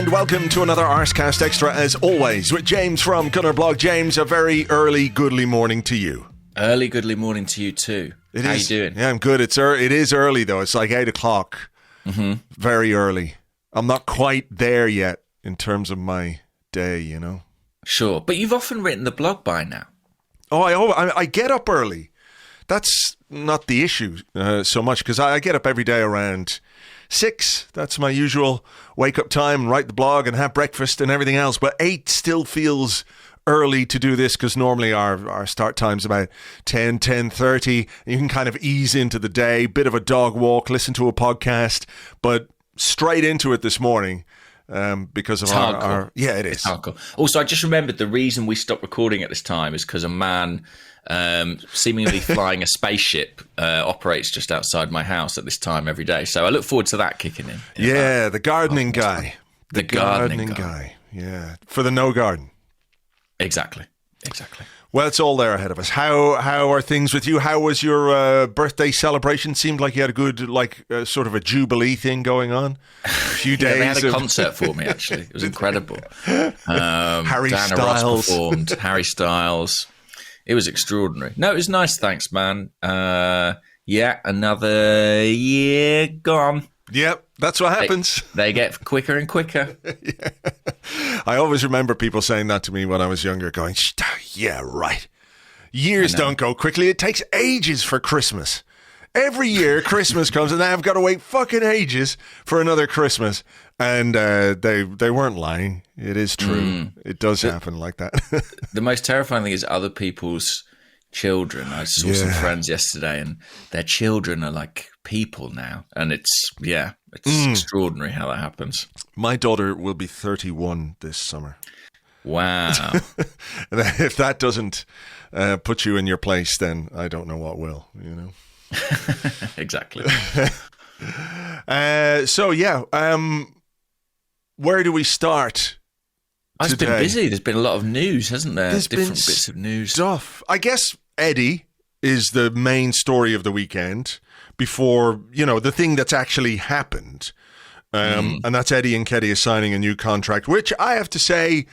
and welcome to another Arsecast Extra, as always, with James from Gunnerblog. James, a very early, goodly morning to you. Early, goodly morning to you too. How you doing? Yeah, I'm good. It is early, though. It's like 8 o'clock. Mm-hmm. Very early. I'm not quite there yet in terms of my day, you know. Sure, but you've often written the blog by now. Oh, I get up early. That's not the issue so much, because I get up every day around 6. That's my usual wake-up time, write the blog and have breakfast and everything else. But 8 still feels early to do this, because normally our start time's about 10:30. You can kind of ease into the day, bit of a dog walk, listen to a podcast, but straight into it this morning. Because of our yeah, it is. Hardcore. Also, I just remembered the reason we stopped recording at this time is because a man seemingly flying a spaceship operates just outside my house at this time every day. So I look forward to that kicking in. Yeah, the gardening guy. The gardening guy. Yeah, for the no garden. Exactly. Well, it's all there ahead of us. How are things with you? How was your birthday celebration? Seemed like you had a good, sort of a jubilee thing going on. A few days. They had a concert for me, actually. It was incredible. Harry Diana Styles Ross performed. Harry Styles. It was extraordinary. No, it was nice. Thanks, man. Yeah, another year gone. Yep, that's what happens. They get quicker and quicker. Yeah. I always remember people saying that to me when I was younger, going, yeah, right. Years don't go quickly. It takes ages for Christmas. Every year, Christmas comes, and I've got to wait fucking ages for another Christmas. And they weren't lying. It is true. It does happen like that. The most terrifying thing is other people's children. I saw some friends yesterday, and their children are like people now, and it's extraordinary how that happens. My daughter will be 31 this summer. Wow. If that doesn't put you in your place, then I don't know what will, you know. Exactly. Where do we start? It's been busy. There's been a lot of news, hasn't there? There's different been bits of news. Stuff. I guess Eddie is the main story of the weekend before, the thing that's actually happened. And that's Eddie Nketiah signing a new contract, which I have to say,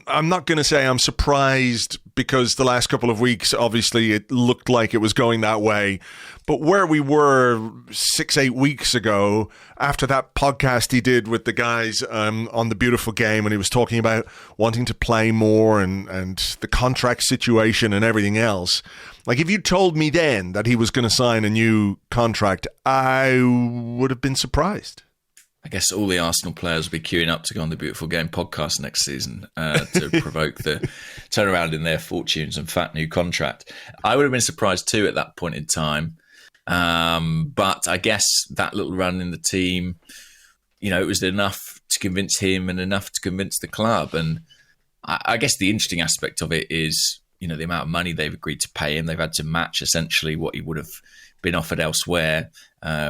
I'm not going to say I'm surprised, because the last couple of weeks, obviously, it looked like it was going that way. But where we were 6-8 weeks ago, after that podcast he did with the guys on The Beautiful Game, and he was talking about wanting to play more and the contract situation and everything else. Like, if you told me then that he was going to sign a new contract, I would have been surprised. I guess all the Arsenal players will be queuing up to go on the Beautiful Game podcast next season to provoke the turnaround in their fortunes and fat new contract. I would have been surprised too at that point in time. But I guess that little run in the team, it was enough to convince him and enough to convince the club. And I guess the interesting aspect of it is, the amount of money they've agreed to pay him. They've had to match essentially what he would have been offered elsewhere,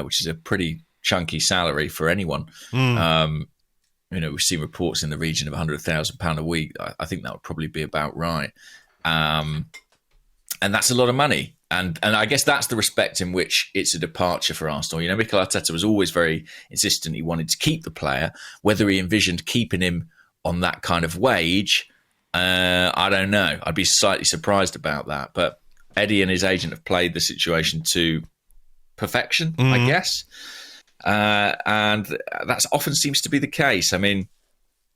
which is a pretty chunky salary for anyone. We've seen reports in the region of £100,000 a week. I think that would probably be about right. And that's a lot of money. And I guess that's the respect in which it's a departure for Arsenal. Mikel Arteta was always very insistent he wanted to keep the player. Whether he envisioned keeping him on that kind of wage, I don't know. I'd be slightly surprised about that. But Eddie and his agent have played the situation to perfection, I guess. And that often seems to be the case. I mean,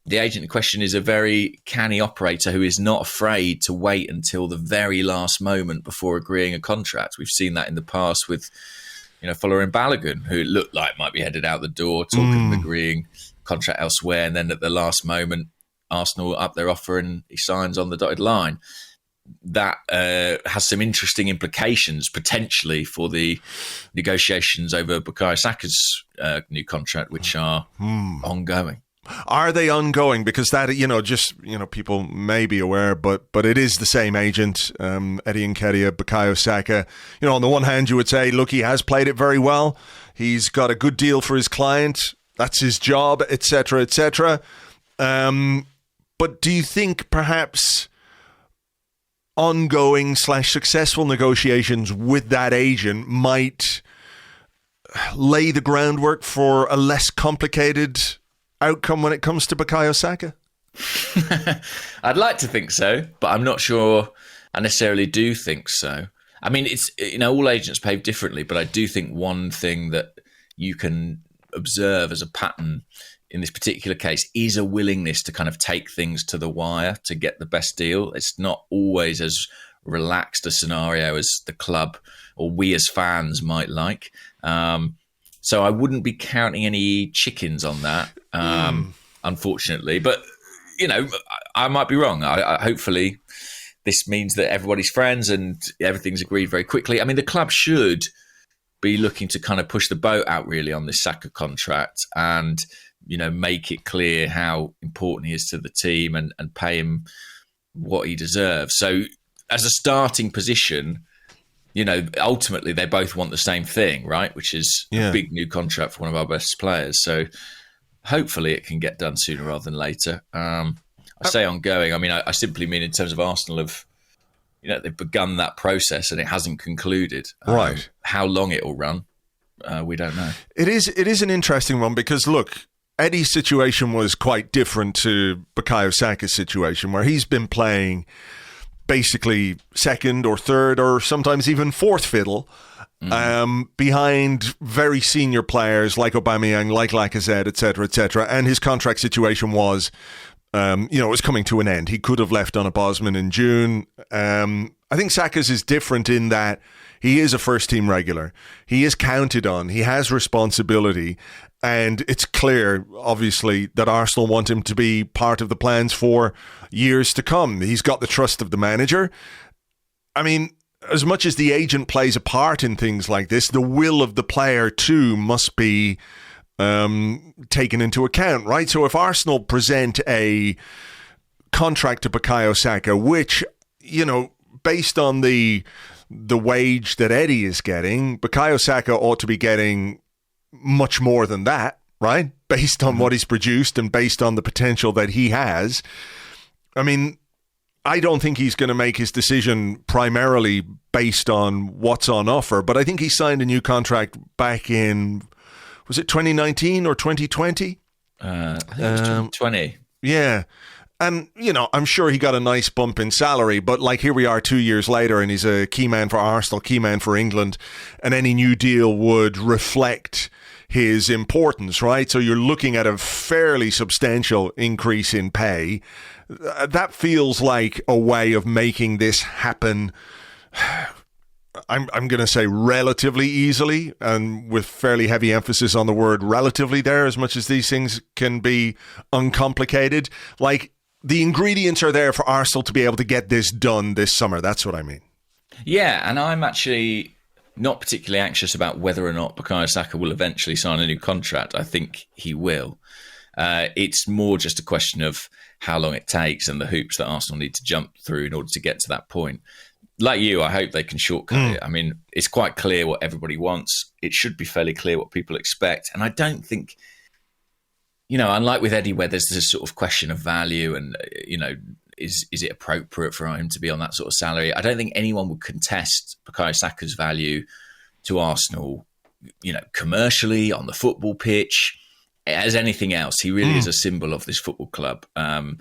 the agent in question is a very canny operator who is not afraid to wait until the very last moment before agreeing a contract. We've seen that in the past with, Folarin Balogun, who looked like might be headed out the door, talking of agreeing contract elsewhere, and then at the last moment, Arsenal up their offer and he signs on the dotted line. That has some interesting implications potentially for the negotiations over Bukayo Saka's new contract, which are ongoing. Are they ongoing? Because that, people may be aware, but it is the same agent, Eddie Nketiah, Bukayo Saka. On the one hand, you would say, look, he has played it very well. He's got a good deal for his client. That's his job, etc., etc. But do you think perhaps ongoing / successful negotiations with that agent might lay the groundwork for a less complicated outcome when it comes to Bukayo Saka? I'd like to think so, but I'm not sure I necessarily do think so. I mean, it's, all agents behave differently, but I do think one thing that you can observe as a pattern in this particular case is a willingness to kind of take things to the wire to get the best deal. It's not always as relaxed a scenario as the club or we as fans might like. So I wouldn't be counting any chickens on that, unfortunately. But, I might be wrong. I hopefully this means that everybody's friends and everything's agreed very quickly. I mean, the club should be looking to kind of push the boat out really on this Saka contract and, make it clear how important he is to the team and pay him what he deserves. So as a starting position, ultimately they both want the same thing, right? Which is a big new contract for one of our best players. So hopefully it can get done sooner rather than later. I say ongoing. I mean, I simply mean in terms of Arsenal they've begun that process and it hasn't concluded. Right. How long it will run, we don't know. It is an interesting one because, look, Eddie's situation was quite different to Bukayo Saka's situation, where he's been playing basically second or third or sometimes even fourth fiddle behind very senior players like Aubameyang, like Lacazette, etc., and his contract situation was, it was coming to an end. He could have left on a Bosman in June. I think Saka's is different in that he is a first-team regular. He is counted on. He has responsibility. And it's clear, obviously, that Arsenal want him to be part of the plans for years to come. He's got the trust of the manager. I mean, as much as the agent plays a part in things like this, the will of the player too must be taken into account, right? So if Arsenal present a contract to Bukayo Saka, which, based on the wage that Eddie is getting, Bukayo Saka ought to be getting much more than that, right? Based on what he's produced and based on the potential that he has. I mean, I don't think he's going to make his decision primarily based on what's on offer, but I think he signed a new contract back in, was it 2019 or 2020? I think it was 2020. Yeah. And, I'm sure he got a nice bump in salary, but here we are 2 years later and he's a key man for Arsenal, key man for England, and any new deal would reflect his importance, right? So you're looking at a fairly substantial increase in pay. That feels like a way of making this happen. I'm going to say relatively easily, and with fairly heavy emphasis on the word relatively there, as much as these things can be uncomplicated. The ingredients are there for Arsenal to be able to get this done this summer. That's what I mean. Yeah, and I'm actually not particularly anxious about whether or not Bukayo Saka will eventually sign a new contract. I think he will. It's more just a question of how long it takes and the hoops that Arsenal need to jump through in order to get to that point. Like you, I hope they can shortcut it. I mean, it's quite clear what everybody wants. It should be fairly clear what people expect. And I don't think, unlike with Eddie, where there's this sort of question of value and, is it appropriate for him to be on that sort of salary? I don't think anyone would contest Bukayo Saka's value to Arsenal, commercially, on the football pitch, as anything else. He really is a symbol of this football club. And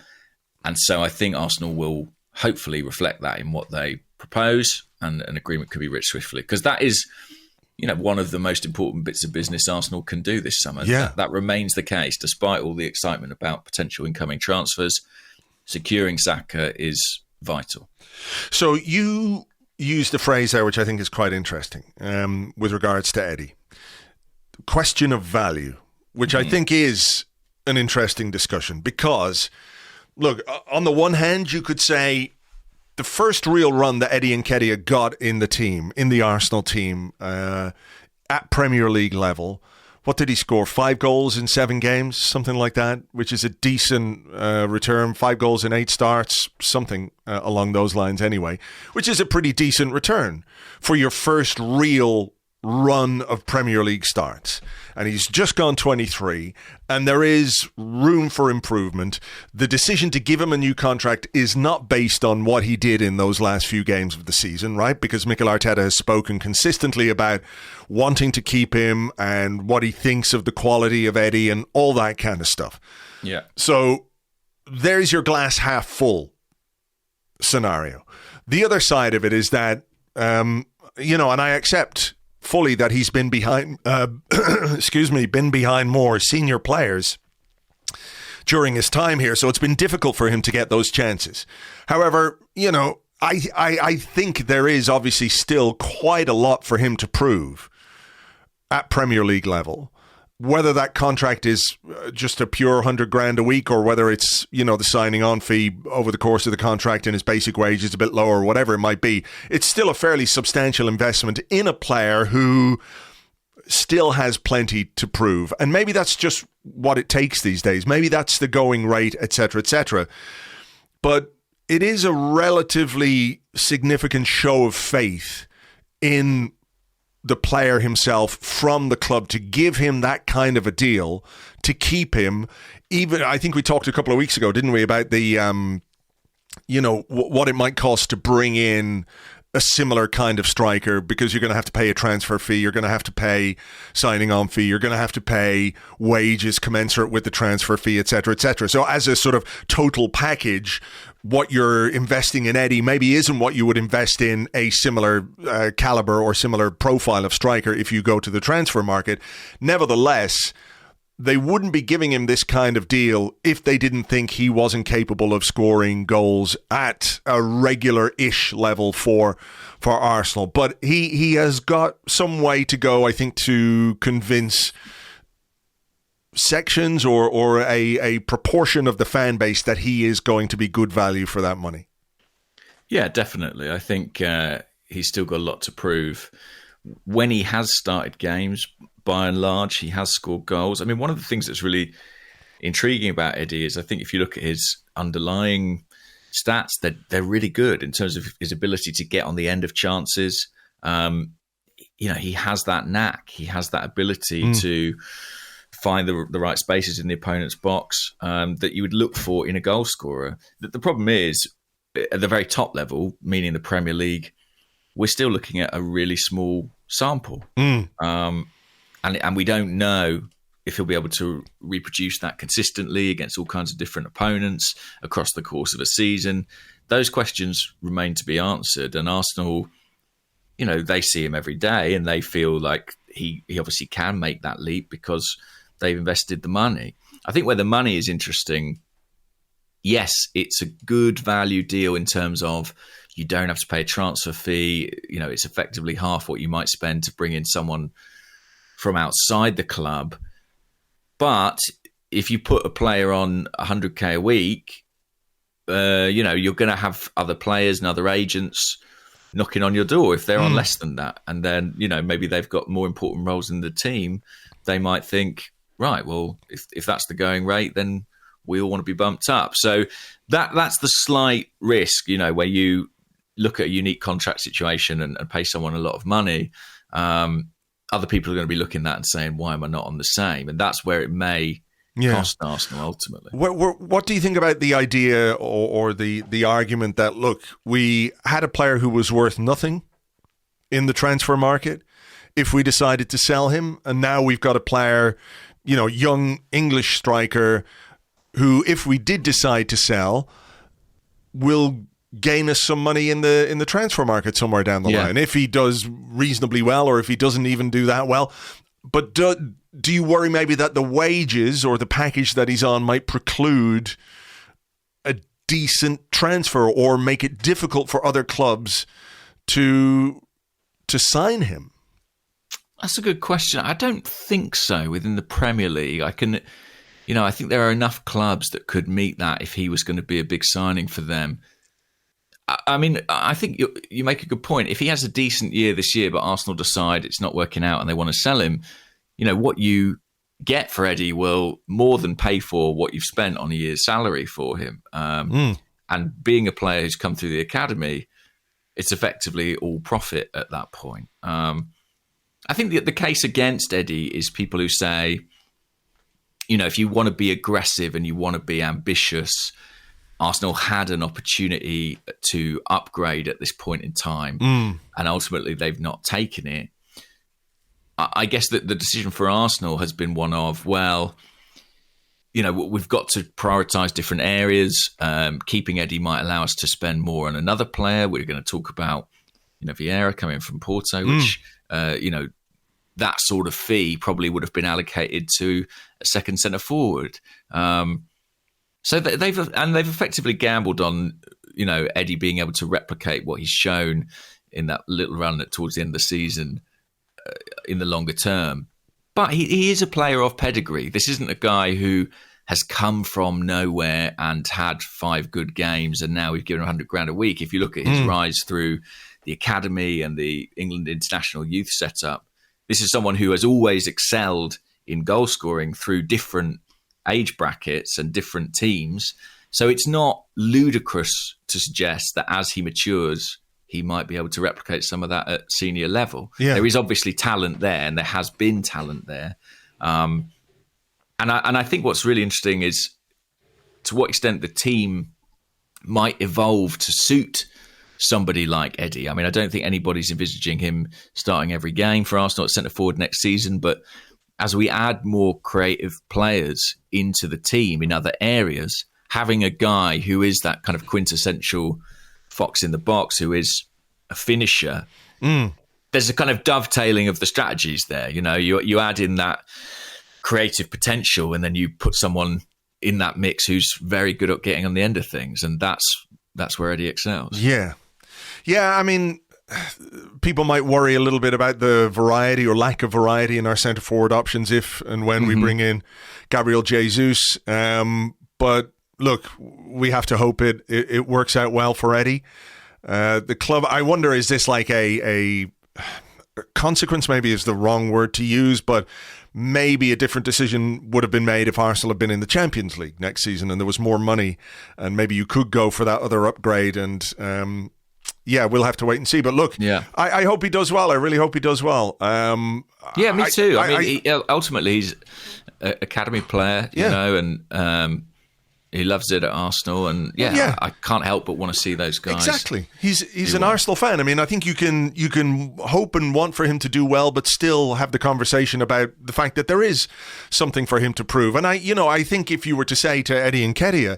so I think Arsenal will hopefully reflect that in what they propose, and an agreement could be reached swiftly. Because that is, one of the most important bits of business Arsenal can do this summer. Yeah. That remains the case, despite all the excitement about potential incoming transfers. Securing Saka is vital. So you used a phrase there which I think is quite interesting with regards to Eddie. Question of value, which I think is an interesting discussion because, look, on the one hand, you could say the first real run that Eddie Nketiah got in the team, in the Arsenal team, at Premier League level, what did he score? 5 goals in 7 games, something like that, which is a decent return. 5 goals in 8 starts, something along those lines anyway, which is a pretty decent return for your first real run of Premier League starts, and he's just gone 23, and there is room for improvement. The decision to give him a new contract is not based on what he did in those last few games of the season, right? Because Mikel Arteta has spoken consistently about wanting to keep him and what he thinks of the quality of Eddie and all that kind of stuff. Yeah. So there's your glass half full scenario. The other side of it is that, and I accept fully that he's been behind, been behind more senior players during his time here. So it's been difficult for him to get those chances. However, I think there is obviously still quite a lot for him to prove at Premier League level. Whether that contract is just a pure 100 grand a week, or whether it's, the signing on fee over the course of the contract and his basic wage is a bit lower, or whatever it might be, it's still a fairly substantial investment in a player who still has plenty to prove. And maybe that's just what it takes these days. Maybe that's the going rate, etc., etc. But it is a relatively significant show of faith in the player himself from the club to give him that kind of a deal, to keep him. Even, I think we talked a couple of weeks ago, didn't we, about the, what it might cost to bring in a similar kind of striker, because you're going to have to pay a transfer fee, you're going to have to pay signing on fee, you're going to have to pay wages commensurate with the transfer fee, etc., etc. So as a sort of total package, what you're investing in Eddie maybe isn't what you would invest in a similar caliber or similar profile of striker if you go to the transfer market. Nevertheless, they wouldn't be giving him this kind of deal if they didn't think he wasn't capable of scoring goals at a regular-ish level for Arsenal. But he has got some way to go, I think, to convince sections or a proportion of the fan base that he is going to be good value for that money. Yeah, definitely. I think he's still got a lot to prove. When he has started games, by and large, he has scored goals. I mean, one of the things that's really intriguing about Eddie is, I think if you look at his underlying stats, they're really good in terms of his ability to get on the end of chances. He has that knack. He has that ability to find the right spaces in the opponent's box that you would look for in a goal scorer. The problem is, at the very top level, meaning the Premier League, we're still looking at a really small sample. And we don't know if he'll be able to reproduce that consistently against all kinds of different opponents across the course of a season. Those questions remain to be answered. And Arsenal, they see him every day and they feel like he obviously can make that leap because they've invested the money. I think where the money is interesting, yes, it's a good value deal in terms of you don't have to pay a transfer fee. It's effectively half what you might spend to bring in someone from outside the club. But if you put a player on 100k a week, you're going to have other players and other agents knocking on your door if they're on less than that. And then, maybe they've got more important roles in the team. They might think, right, well, if that's the going rate, then we all want to be bumped up. So that's the slight risk, where you look at a unique contract situation and pay someone a lot of money. Other people are going to be looking at that and saying, why am I not on the same? And that's where it may cost Arsenal ultimately. What do you think about the idea or the argument that, look, we had a player who was worth nothing in the transfer market if we decided to sell him, and now we've got a player, young English striker who, if we did decide to sell, will gain us some money in the transfer market somewhere down the line, if he does reasonably well, or if he doesn't even do that well. But do you worry maybe that the wages or the package that he's on might preclude a decent transfer or make it difficult for other clubs to sign him? That's a good question. I don't think so within the Premier League. I think there are enough clubs that could meet that if he was going to be a big signing for them. I mean, I think you make a good point. If he has a decent year this year, but Arsenal decide it's not working out and they want to sell him, what you get for Eddie will more than pay for what you've spent on a year's salary for him. And being a player who's come through the academy, it's effectively all profit at that point. I think the case against Eddie is people who say, if you want to be aggressive and you want to be ambitious, Arsenal had an opportunity to upgrade at this point in time, and ultimately they've not taken it. I guess that the decision for Arsenal has been one of, we've got to prioritise different areas. Keeping Eddie might allow us to spend more on another player. We're going to talk about, Vieira coming from Porto, which, that sort of fee probably would have been allocated to a second centre forward. So they've effectively gambled on, Eddie being able to replicate what he's shown in that little run towards the end of the season in the longer term. But he is a player of pedigree. This isn't a guy who has come from nowhere and had 5 good games and now we've given him £100,000 a week. If you look at his rise through the academy and the England international youth setup, this is someone who has always excelled in goal scoring through different age brackets and different teams. So it's not ludicrous to suggest that as he matures, he might be able to replicate some of that at senior level. Yeah. There is obviously talent there, and there has been talent there. And I think what's really interesting is to what extent the team might evolve to suit somebody like Eddie. I mean, I don't think anybody's envisaging him starting every game for Arsenal at centre forward next season, but as we add more creative players into the team in other areas, having a guy who is that kind of quintessential fox in the box, who is a finisher, there's a kind of dovetailing of the strategies there. You add in that creative potential and then you put someone in that mix who's very good at getting on the end of things. And that's where Eddie excels. Yeah. Yeah, I mean, people might worry a little bit about the variety or lack of variety in our centre forward options if and when we bring in Gabriel Jesus. But look, we have to hope it works out well for Eddie. The club, I wonder, is this like a consequence? Maybe is the wrong word to use, but maybe a different decision would have been made if Arsenal had been in the Champions League next season and there was more money, and maybe you could go for that other upgrade. And we'll have to wait and see. But look, I hope he does well. I really hope he does well. Me too. I mean, ultimately, he's an academy player, and he loves it at Arsenal. And I can't help but want to see those guys. Exactly. He's an Arsenal fan. I mean, I think you can hope and want for him to do well, but still have the conversation about the fact that there is something for him to prove. And I think if you were to say to Eddie Nketiah,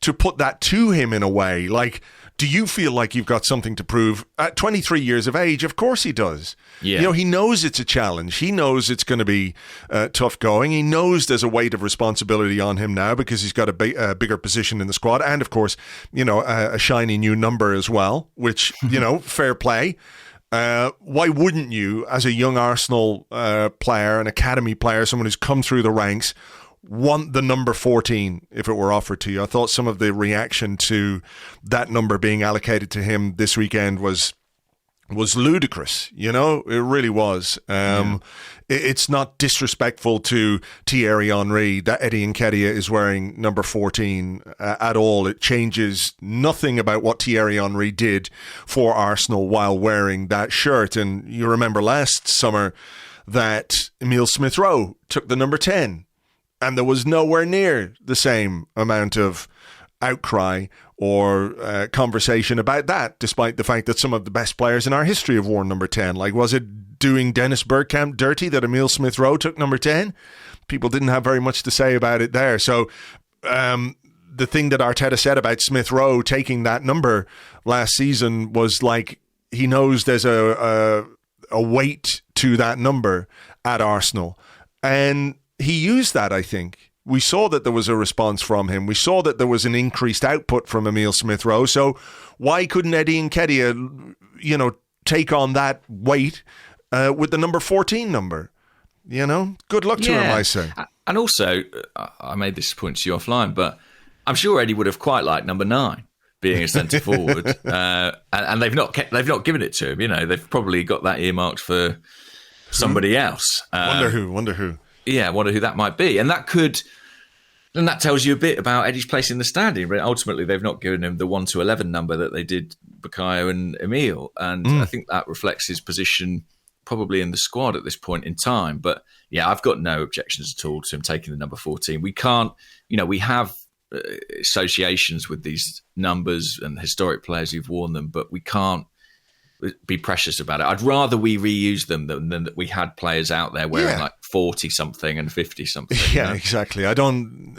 to put that to him in a way, like, do you feel like you've got something to prove? At 23 years of age, of course he does. Yeah. He knows it's a challenge. He knows it's going to be tough going. He knows there's a weight of responsibility on him now because he's got a bigger position in the squad. And, of course, a shiny new number as well, which, fair play. Why wouldn't you, as a young Arsenal player, an academy player, someone who's come through the ranks, want the number 14 if it were offered to you? I thought some of the reaction to that number being allocated to him this weekend was ludicrous. It really was. It's not disrespectful to Thierry Henry that Eddie Nketiah is wearing number 14 at all. It changes nothing about what Thierry Henry did for Arsenal while wearing that shirt. And you remember last summer that Emile Smith-Rowe took the number 10. And there was nowhere near the same amount of outcry or conversation about that, despite the fact that some of the best players in our history have worn number 10. Like, was it doing Dennis Bergkamp dirty that Emile Smith-Rowe took number 10? People didn't have very much to say about it there. So the thing that Arteta said about Smith-Rowe taking that number last season was like, he knows there's a weight to that number at Arsenal. And he used that, I think. We saw that there was a response from him. We saw that there was an increased output from Emile Smith-Rowe. So why couldn't Eddie Nketiah, take on that weight with the number 14 number? Good luck to him, I say. And also, I made this point to you offline, but I'm sure Eddie would have quite liked number 9 being a centre forward, and they've not given it to him. They've probably got that earmarked for somebody else. Wonder who. Yeah, I wonder who that might be. And that tells you a bit about Eddie's place in the standing. But ultimately, they've not given him the 1 to 11 number that they did Bukayo and Emile. And I think that reflects his position probably in the squad at this point in time. But yeah, I've got no objections at all to him taking the number 14. We can't, we have associations with these numbers and historic players who've worn them, but we can't be precious about it. I'd rather we reuse them than that we had players out there wearing like 40 something and 50 something. Yeah, exactly. I don't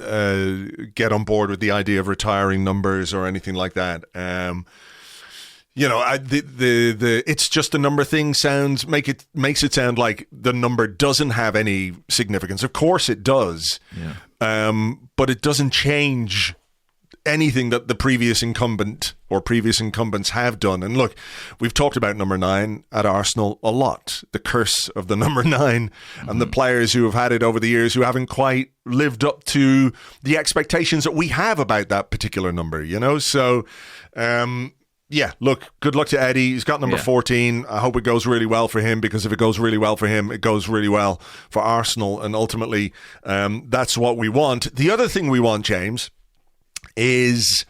get on board with the idea of retiring numbers or anything like that. It's just a number thing makes it sound like the number doesn't have any significance. Of course it does. Yeah. But it doesn't change anything that the previous incumbent or previous incumbents have done. And look, we've talked about number 9 at Arsenal a lot, the curse of the number 9 and the players who have had it over the years who haven't quite lived up to the expectations that we have about that particular number, So, yeah, look, good luck to Eddie. He's got number 14. I hope it goes really well for him, because if it goes really well for him, it goes really well for Arsenal. And ultimately, that's what we want. The other thing we want, James, is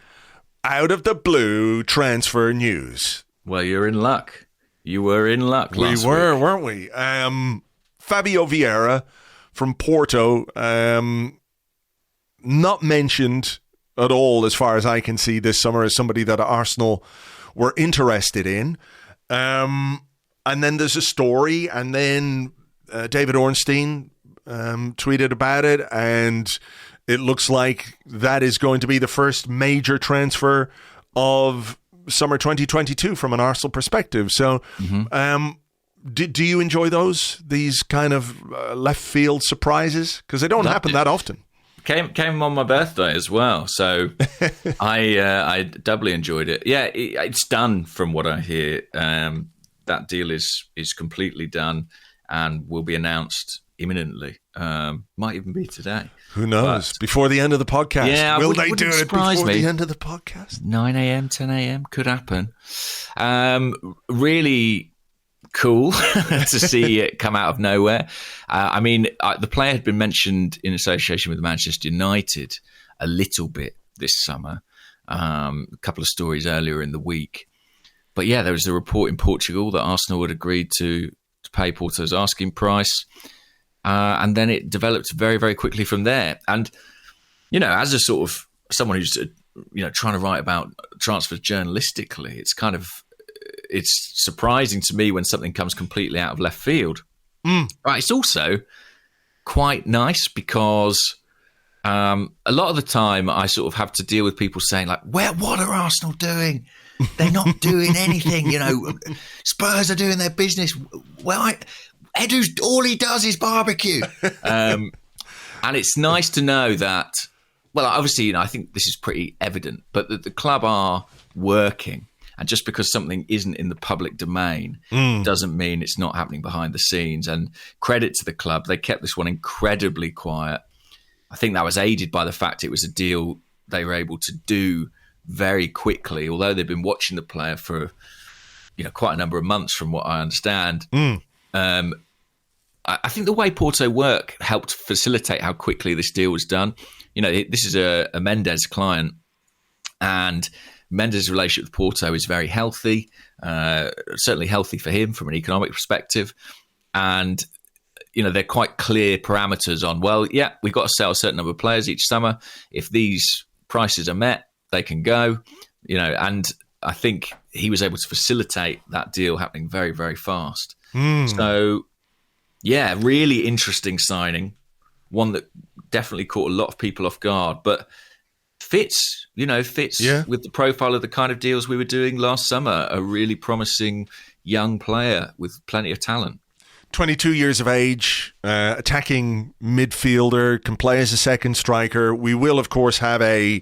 out of the blue transfer news. Well, you're in luck. You were in luck last week. Weren't we? Fabio Vieira from Porto, not mentioned at all as far as I can see this summer as somebody that Arsenal were interested in. And then there's a story, and then David Ornstein tweeted about it, and it looks like that is going to be the first major transfer of summer 2022 from an Arsenal perspective. So do you enjoy these kind of left field surprises? Because they don't happen that often. Came on my birthday as well, so I doubly enjoyed it. Yeah, it's done from what I hear. That deal is completely done and will be announced imminently. Might even be today. Who knows? Before the end of the podcast. Yeah, will they do it before the end of the podcast? 9 a.m, 10 a.m, could happen. Really cool to see it come out of nowhere. The player had been mentioned in association with Manchester United a little bit this summer. A couple of stories earlier in the week. But yeah, there was a report in Portugal that Arsenal had agreed to pay Porto's asking price. And then it developed very, very quickly from there. And, as a sort of someone who's, trying to write about transfers journalistically, it's surprising to me when something comes completely out of left field. But it's also quite nice because a lot of the time I sort of have to deal with people saying like, what are Arsenal doing? They're not doing anything, Spurs are doing their business. Edu's, all he does is barbecue. And it's nice to know that, well, obviously, I think this is pretty evident, but that the club are working. And just because something isn't in the public domain doesn't mean it's not happening behind the scenes. And credit to the club, they kept this one incredibly quiet. I think that was aided by the fact it was a deal they were able to do very quickly, although they've been watching the player for quite a number of months from what I understand. I think the way Porto work helped facilitate how quickly this deal was done. This is a Mendes client, and Mendes' relationship with Porto is very healthy, certainly healthy for him from an economic perspective. And, they're quite clear parameters on, we've got to sell a certain number of players each summer. If these prices are met, they can go, and I think he was able to facilitate that deal happening very, very fast. So, yeah, really interesting signing. One that definitely caught a lot of people off guard, but fits with the profile of the kind of deals we were doing last summer. A really promising young player with plenty of talent. 22 years of age, attacking midfielder, can play as a second striker. We will, of course, have a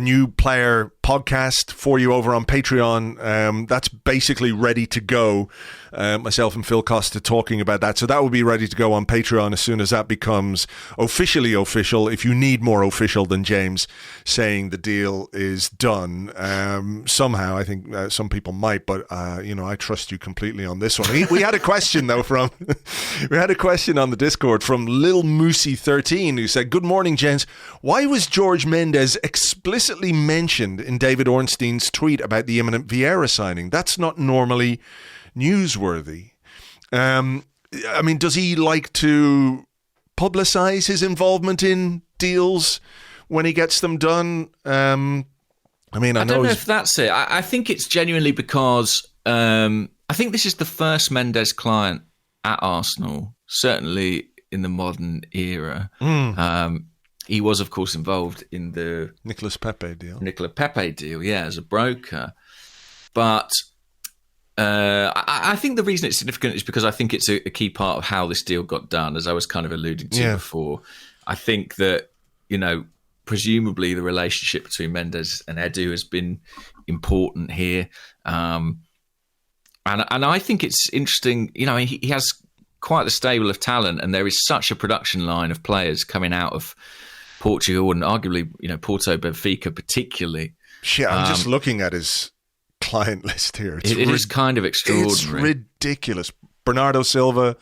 new player podcast for you over on Patreon. That's basically ready to go. Myself and Phil Costa talking about that. So that will be ready to go on Patreon as soon as that becomes officially official. If you need more official than James saying the deal is done, somehow I think some people might, but I trust you completely on this one. We had a question though on the Discord from Lil Moosey 13 who said, "Good morning, gents. Why was George Mendes explicitly mentioned in in David Ornstein's tweet about the imminent Vieira signing. That's not normally newsworthy. I mean, does he like to publicize his involvement in deals when he gets them done? I mean, I don't know if that's it. I think it's genuinely because I think this is the first Mendes client at Arsenal, certainly in the modern era. He was, of course, involved in the Nicolas Pepe deal, yeah, as a broker. But I think the reason it's significant is because I think it's a key part of how this deal got done, as I was kind of alluding to before. I think that, presumably the relationship between Mendes and Edu has been important here. And I think it's interesting, he has quite the stable of talent, and there is such a production line of players coming out of Portugal and arguably, Porto, Benfica particularly. Shit, I'm just looking at his client list here. It is kind of extraordinary. It's ridiculous. Bernardo Silva,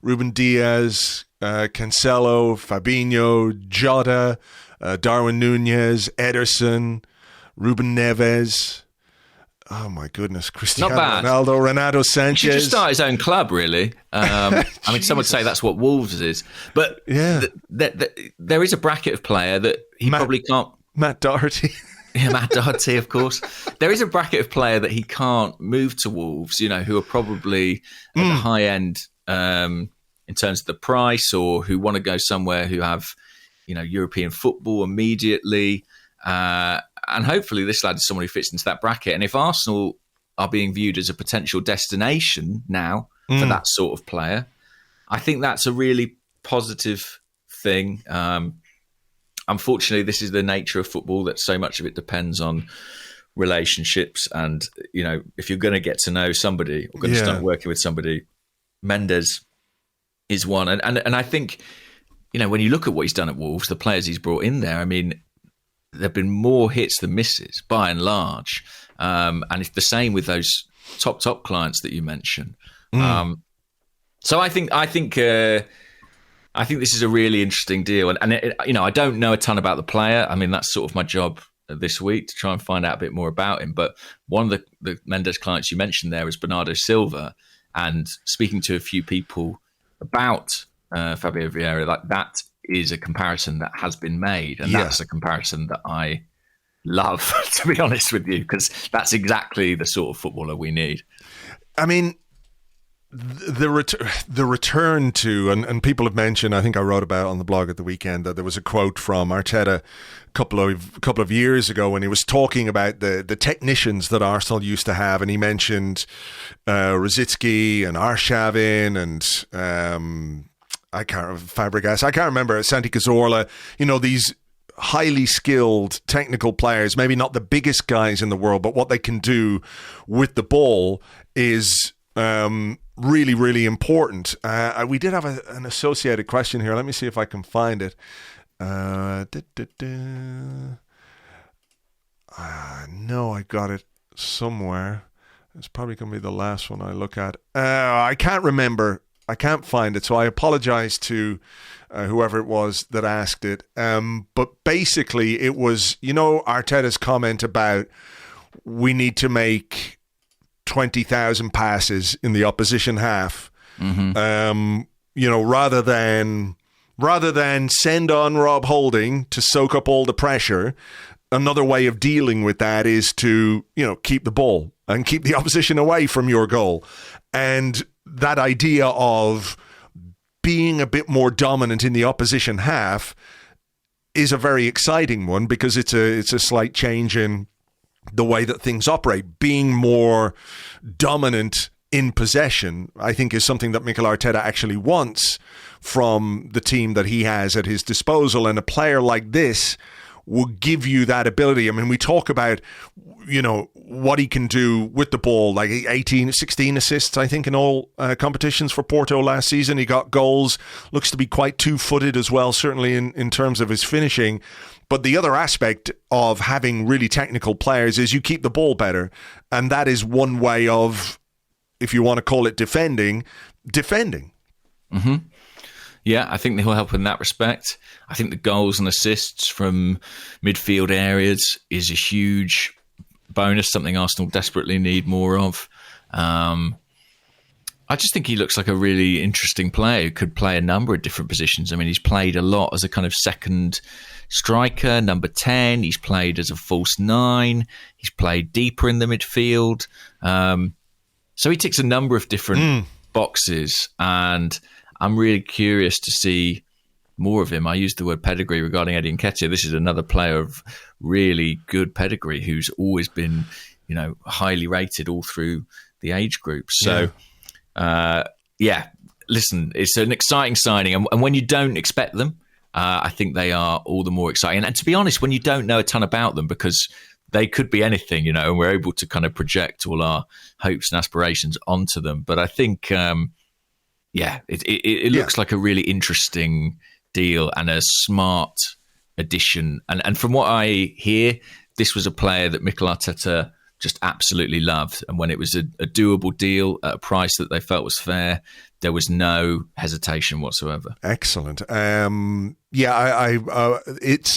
Ruben Diaz, Cancelo, Fabinho, Jota, Darwin Núñez, Ederson, Ruben Neves. Oh my goodness, Cristiano Ronaldo, Renato Sanchez. He should just start his own club, really. I mean, some would say that's what Wolves is. But there is a bracket of player that he probably can't... Matt Doherty. Yeah, Matt Doherty, of course. There is a bracket of player that he can't move to Wolves, who are probably at the high end in terms of the price, or who want to go somewhere who have, European football immediately. And hopefully this lad is someone who fits into that bracket. And if Arsenal are being viewed as a potential destination now for that sort of player, I think that's a really positive thing. Unfortunately, this is the nature of football, that so much of it depends on relationships. And, if you're going to get to know somebody or going to start working with somebody, Mendes is one. And I think, when you look at what he's done at Wolves, the players he's brought in there, I mean, there have been more hits than misses by and large. And it's the same with those top clients that you mentioned. So I think this is a really interesting deal. And I don't know a ton about the player. I mean, that's sort of my job this week, to try and find out a bit more about him. But one of the Mendes clients you mentioned there was Bernardo Silva. And speaking to a few people about Fabio Vieira, that is a comparison that has been made. And that's a comparison that I love, to be honest with you, because that's exactly the sort of footballer we need. I mean, the return to, and people have mentioned, I think I wrote about on the blog at the weekend, that there was a quote from Arteta a couple of years ago when he was talking about the technicians that Arsenal used to have, and he mentioned Rosicky and Arshavin and Fabregas. I can't remember, Santi Cazorla. These highly skilled technical players, maybe not the biggest guys in the world, but what they can do with the ball is really, really important. We did have an associated question here. Let me see if I can find it. No, I got it somewhere. It's probably going to be the last one I look at. I can't remember. I can't find it, so I apologize to whoever it was that asked it. But basically, it was, Arteta's comment about we need to make 20,000 passes in the opposition half. Rather than send on Rob Holding to soak up all the pressure. Another way of dealing with that is to, keep the ball and keep the opposition away from your goal. And that idea of being a bit more dominant in the opposition half is a very exciting one, because it's a slight change in the way that things operate. Being more dominant in possession, I think, is something that Mikel Arteta actually wants from the team that he has at his disposal. And a player like this will give you that ability. I mean, we talk about, what he can do with the ball, like 16 assists, I think, in all competitions for Porto last season. He got goals, looks to be quite two-footed as well, certainly in terms of his finishing. But the other aspect of having really technical players is you keep the ball better. And that is one way of, if you want to call it defending. Mm-hmm. Yeah, I think he'll help in that respect. I think the goals and assists from midfield areas is a huge bonus, something Arsenal desperately need more of. I just think he looks like a really interesting player who could play a number of different positions. I mean, he's played a lot as a kind of second striker, number 10. He's played as a false 9. He's played deeper in the midfield. So he ticks a number of different boxes, and I'm really curious to see more of him. I used the word pedigree regarding Eddie Nketiah. This is another player of really good pedigree who's always been, highly rated all through the age group. So, listen, it's an exciting signing. And when you don't expect them, I think they are all the more exciting. And to be honest, when you don't know a ton about them, because they could be anything, and we're able to kind of project all our hopes and aspirations onto them. But I think, it looks like a really interesting deal and a smart addition. And from what I hear, this was a player that Mikel Arteta just absolutely loved. And when it was a doable deal at a price that they felt was fair, there was no hesitation whatsoever. Excellent. It's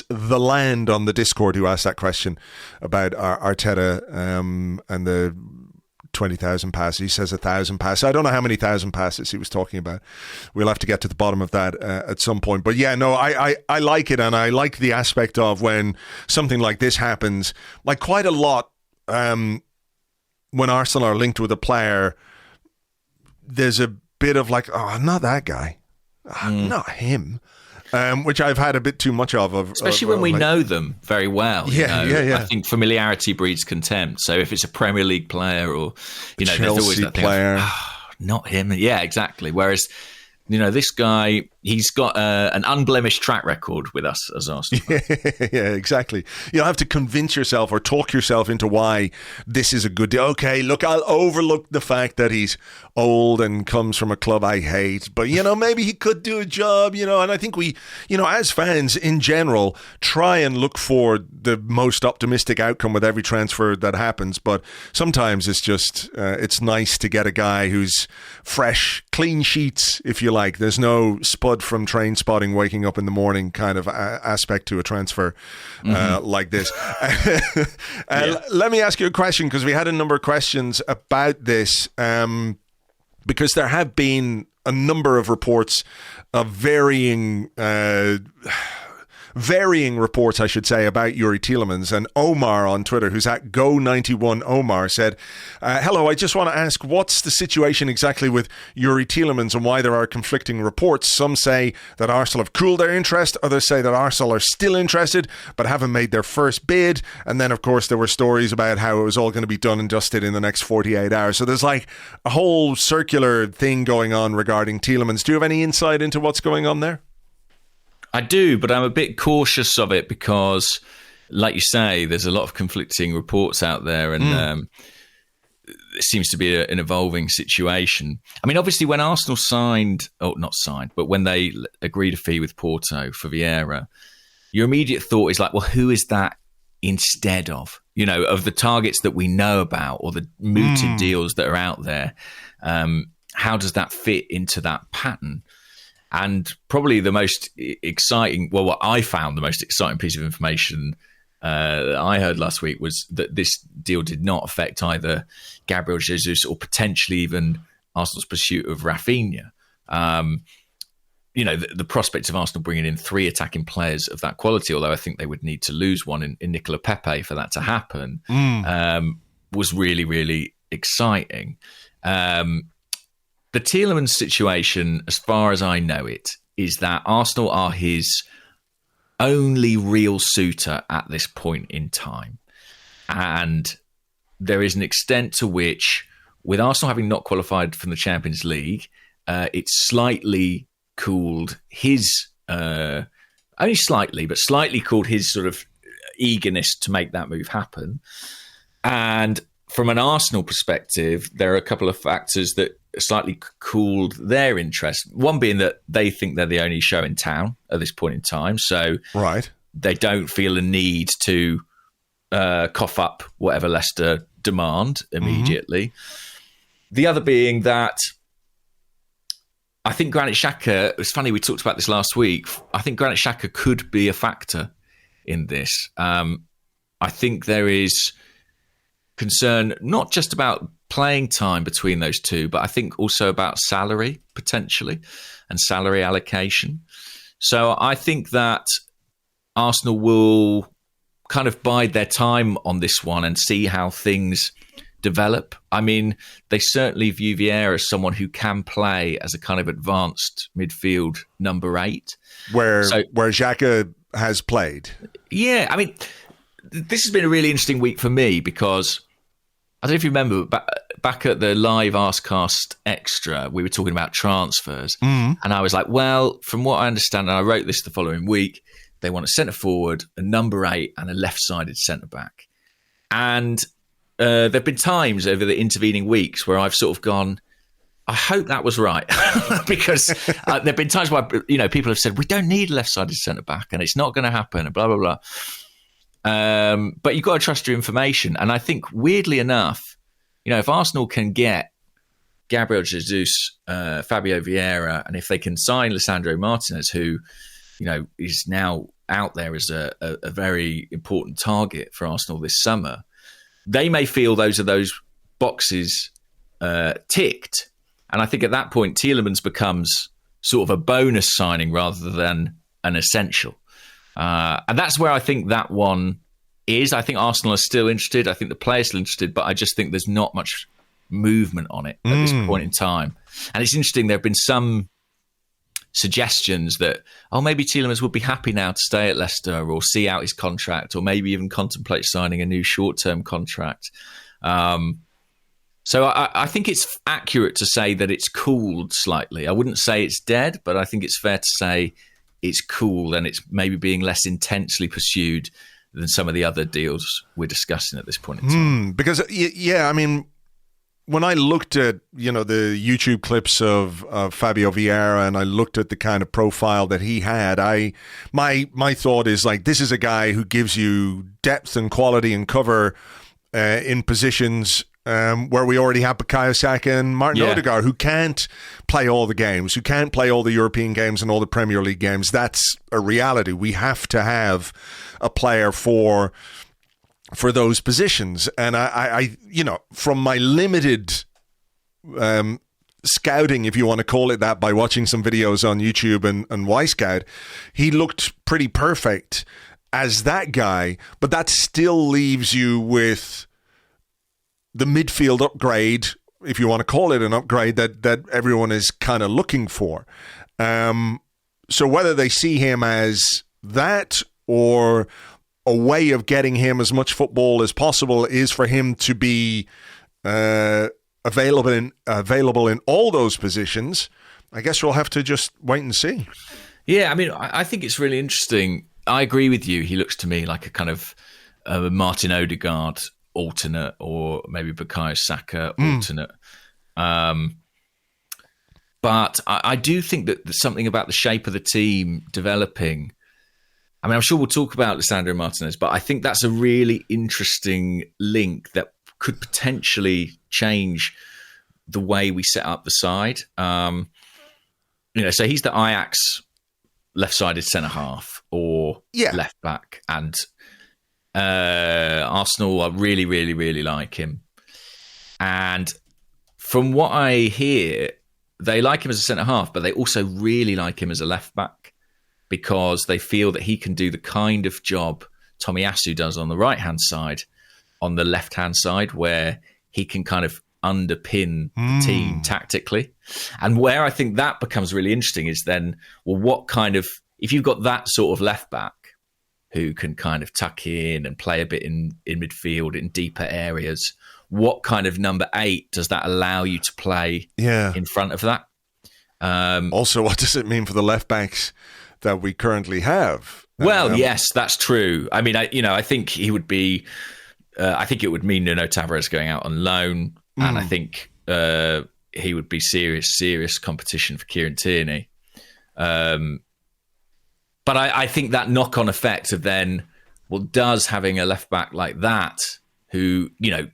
the Land on the Discord who asked that question about Arteta and the 20,000 passes. He says 1,000 passes. I don't know how many 1,000 passes he was talking about. We'll have to get to the bottom of that at some point. But yeah, no, I like it, and I like the aspect of when something like this happens, like quite a lot. When Arsenal are linked with a player, there's a bit of like, oh, not that guy, not him, which I've had a bit too much of. Especially when we know them very well. Yeah. I think familiarity breeds contempt. So if it's a Premier League player or, Chelsea there's always that thing player. Not him. Yeah, exactly. Whereas, this guy, he's got an unblemished track record with us as Arsenal. Yeah, exactly. You don't have to convince yourself or talk yourself into why this is a good deal. Okay, look, I'll overlook the fact that he's old and comes from a club I hate, but maybe he could do a job, and I think we, as fans in general, try and look for the most optimistic outcome with every transfer that happens, but sometimes it's just it's nice to get a guy who's fresh, clean sheets, if you like. There's no spud from train spotting waking up in the morning kind of aspect to a transfer like this. Let me ask you a question, because we had a number of questions about this, because there have been a number of reports of varying reports, I should say, about Youri Tielemans. And Omar on Twitter, who's at Go91Omar, said, hello, I just want to ask, what's the situation exactly with Youri Tielemans and why there are conflicting reports? Some say that Arsenal have cooled their interest. Others say that Arsenal are still interested but haven't made their first bid. And then, of course, there were stories about how it was all going to be done and dusted in the next 48 hours. So there's like a whole circular thing going on regarding Tielemans. Do you have any insight into what's going on there? I do, but I'm a bit cautious of it because, like you say, there's a lot of conflicting reports out there, and it seems to be an evolving situation. I mean, obviously, when Arsenal when they agreed a fee with Porto for Vieira, your immediate thought is like, well, who is that instead of? Of the targets that we know about or the mooted deals that are out there, how does that fit into that pattern? And probably the most exciting, what I found the most exciting piece of information that I heard last week was that this deal did not affect either Gabriel Jesus or potentially even Arsenal's pursuit of Rafinha. The prospect of Arsenal bringing in 3 attacking players of that quality, although I think they would need to lose one in Nicola Pepe for that to happen, was really, really exciting. The Tielemans situation, as far as I know it, is that Arsenal are his only real suitor at this point in time. And there is an extent to which, with Arsenal having not qualified from the Champions League, it's slightly cooled his, only slightly, but slightly cooled his sort of eagerness to make that move happen. And from an Arsenal perspective, there are a couple of factors that slightly cooled their interest. One being that they think they're the only show in town at this point in time. So they don't feel a need to cough up whatever Leicester demand immediately. The other being that I think Granit Xhaka, it's funny, we talked about this last week. I think Granit Xhaka could be a factor in this. I think there is concern not just about playing time between those two, but I think also about salary potentially and salary allocation. So I think that Arsenal will kind of bide their time on this one and see how things develop. I mean, they certainly view Vieira as someone who can play as a kind of advanced midfield number 8. Where Xhaka has played. Yeah, I mean, this has been a really interesting week for me because I don't know if you remember, back at the live Arsecast Extra, we were talking about transfers. And I was like, well, from what I understand, and I wrote this the following week, they want a centre-forward, a number 8, and a left-sided centre-back. And there have been times over the intervening weeks where I've sort of gone, I hope that was right. Because there have been times where people have said, we don't need a left-sided centre-back, and it's not going to happen, and blah, blah, blah. But you've got to trust your information. And I think, weirdly enough, if Arsenal can get Gabriel Jesus, Fabio Vieira, and if they can sign Lisandro Martinez, who, is now out there as a very important target for Arsenal this summer, they may feel those boxes ticked. And I think at that point, Tielemans becomes sort of a bonus signing rather than an essential. And that's where I think that one is. I think Arsenal are still interested. I think the players are still interested, but I just think there's not much movement on it at this point in time. And it's interesting, there have been some suggestions that, maybe Tielemans would be happy now to stay at Leicester or see out his contract or maybe even contemplate signing a new short-term contract. So I think it's accurate to say that it's cooled slightly. I wouldn't say it's dead, but I think it's fair to say it's cool and it's maybe being less intensely pursued than some of the other deals we're discussing at this point in time. Because, I mean, when I looked at, the YouTube clips of Fabio Vieira and I looked at the kind of profile that he had, my thought is like, this is a guy who gives you depth and quality and cover in positions where we already have Bukayo Saka and Martin Odegaard, who can't play all the games, who can't play all the European games and all the Premier League games. That's a reality. We have to have a player for those positions. And I from my limited scouting, if you want to call it that, by watching some videos on YouTube and Wisecout, he looked pretty perfect as that guy, but that still leaves you with the midfield upgrade, if you want to call it an upgrade, that everyone is kind of looking for. So whether they see him as that or a way of getting him as much football as possible is for him to be available in all those positions, I guess we'll have to just wait and see. Yeah, I mean, I think it's really interesting. I agree with you. He looks to me like a kind of Martin Odegaard alternate, or maybe Bukayo Saka alternate. But I do think that there's something about the shape of the team developing. I mean, I'm sure we'll talk about Lisandro Martinez, but I think that's a really interesting link that could potentially change the way we set up the side. So he's the Ajax left-sided centre-half or left-back, and Arsenal really, really, really like him. And from what I hear, they like him as a centre-half, but they also really like him as a left-back because they feel that he can do the kind of job Tomiyasu does on the right-hand side, on the left-hand side, where he can kind of underpin the team tactically. And where I think that becomes really interesting is then, well, what kind of, if you've got that sort of left-back who can kind of tuck in and play a bit in midfield in deeper areas, what kind of number 8 does that allow you to play in front of that? Also, what does it mean for the left-backs that we currently have? Well, yes, that's true. I mean, I think he would be, I think it would mean Nuno Tavares going out on loan, and I think he would be serious competition for Kieran Tierney. But I think that knock-on effect of then, well, does having a left-back like that, who,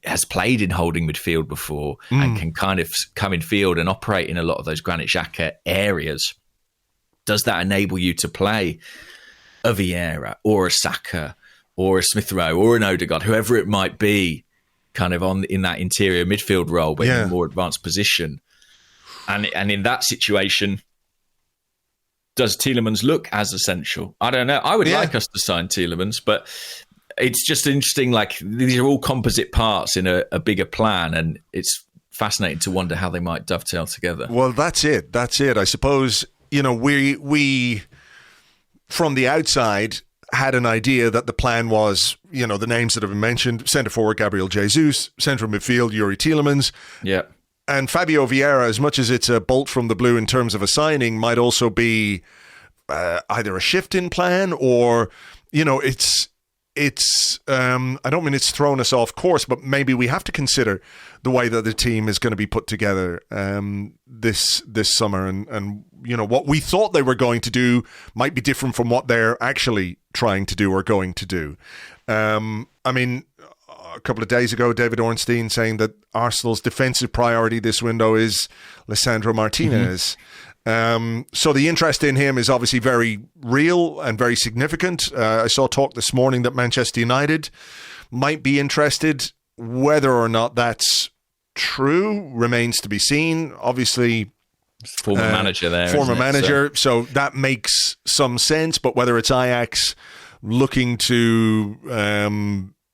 has played in holding midfield before and can kind of come in field and operate in a lot of those Granit Xhaka areas. Does that enable you to play a Vieira or a Saka or a Smith Rowe or an Odegaard, whoever it might be, kind of in that interior midfield role, but in a more advanced position? And in that situation, does Tielemans look as essential? I don't know. I would like us to sign Tielemans, but it's just interesting. Like, these are all composite parts in a bigger plan, and it's fascinating to wonder how they might dovetail together. Well, that's it. I suppose, we from the outside had an idea that the plan was, the names that have been mentioned: centre forward Gabriel Jesus, central midfield Yuri Tielemans. Yeah. And Fabio Vieira, as much as it's a bolt from the blue in terms of a signing, might also be either a shift in plan or, it's I don't mean it's thrown us off course, but maybe we have to consider the way that the team is going to be put together this summer. And what we thought they were going to do might be different from what they're actually trying to do or going to do. A couple of days ago, David Ornstein saying that Arsenal's defensive priority this window is Lisandro Martinez. So the interest in him is obviously very real and very significant. I saw talk this morning that Manchester United might be interested. Whether or not that's true remains to be seen. Obviously, former manager there. Former manager. So that makes some sense. But whether it's Ajax looking to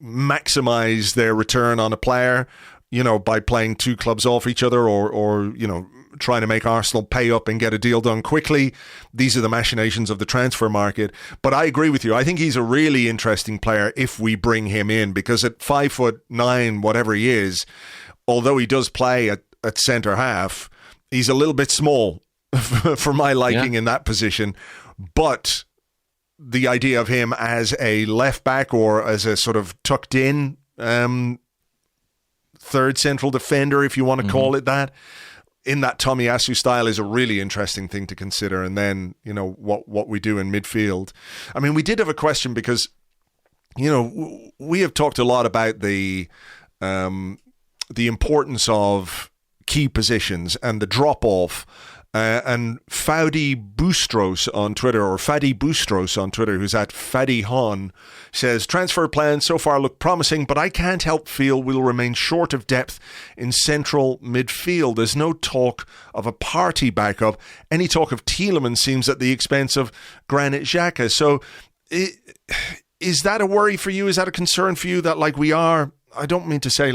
maximize their return on a player, by playing two clubs off each other or trying to make Arsenal pay up and get a deal done quickly. These are the machinations of the transfer market. But I agree with you. I think he's a really interesting player if we bring him in, because at 5'9", whatever he is, although he does play at centre half, he's a little bit small for my liking in that position. But the idea of him as a left back or as a sort of tucked in third central defender, if you want to call it that, in that Tomiyasu style is a really interesting thing to consider. And then, what we do in midfield. I mean, we did have a question because, we have talked a lot about the importance of key positions and the drop-off. And Fadi Boustros on Twitter, who's at Fadi Hon, says, transfer plans so far look promising, but I can't help feel we'll remain short of depth in central midfield. There's no talk of a party backup. Any talk of Tielemans seems at the expense of Granit Xhaka. So is that a worry for you? Is that a concern for you that we are, I don't mean to say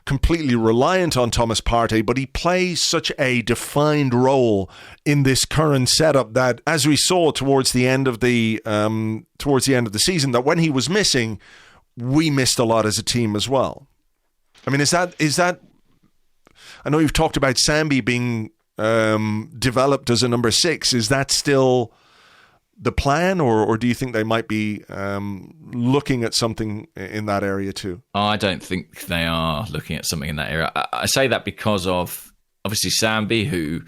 completely reliant on Thomas Partey, but he plays such a defined role in this current setup that, as we saw towards the end of the season, that when he was missing, we missed a lot as a team as well. I mean, is that? I know you've talked about Sambi being developed as a number 6. Is that still the plan, or do you think they might be looking at something in that area too? I don't think they are looking at something in that area. I say that because of, obviously, Sambi, who,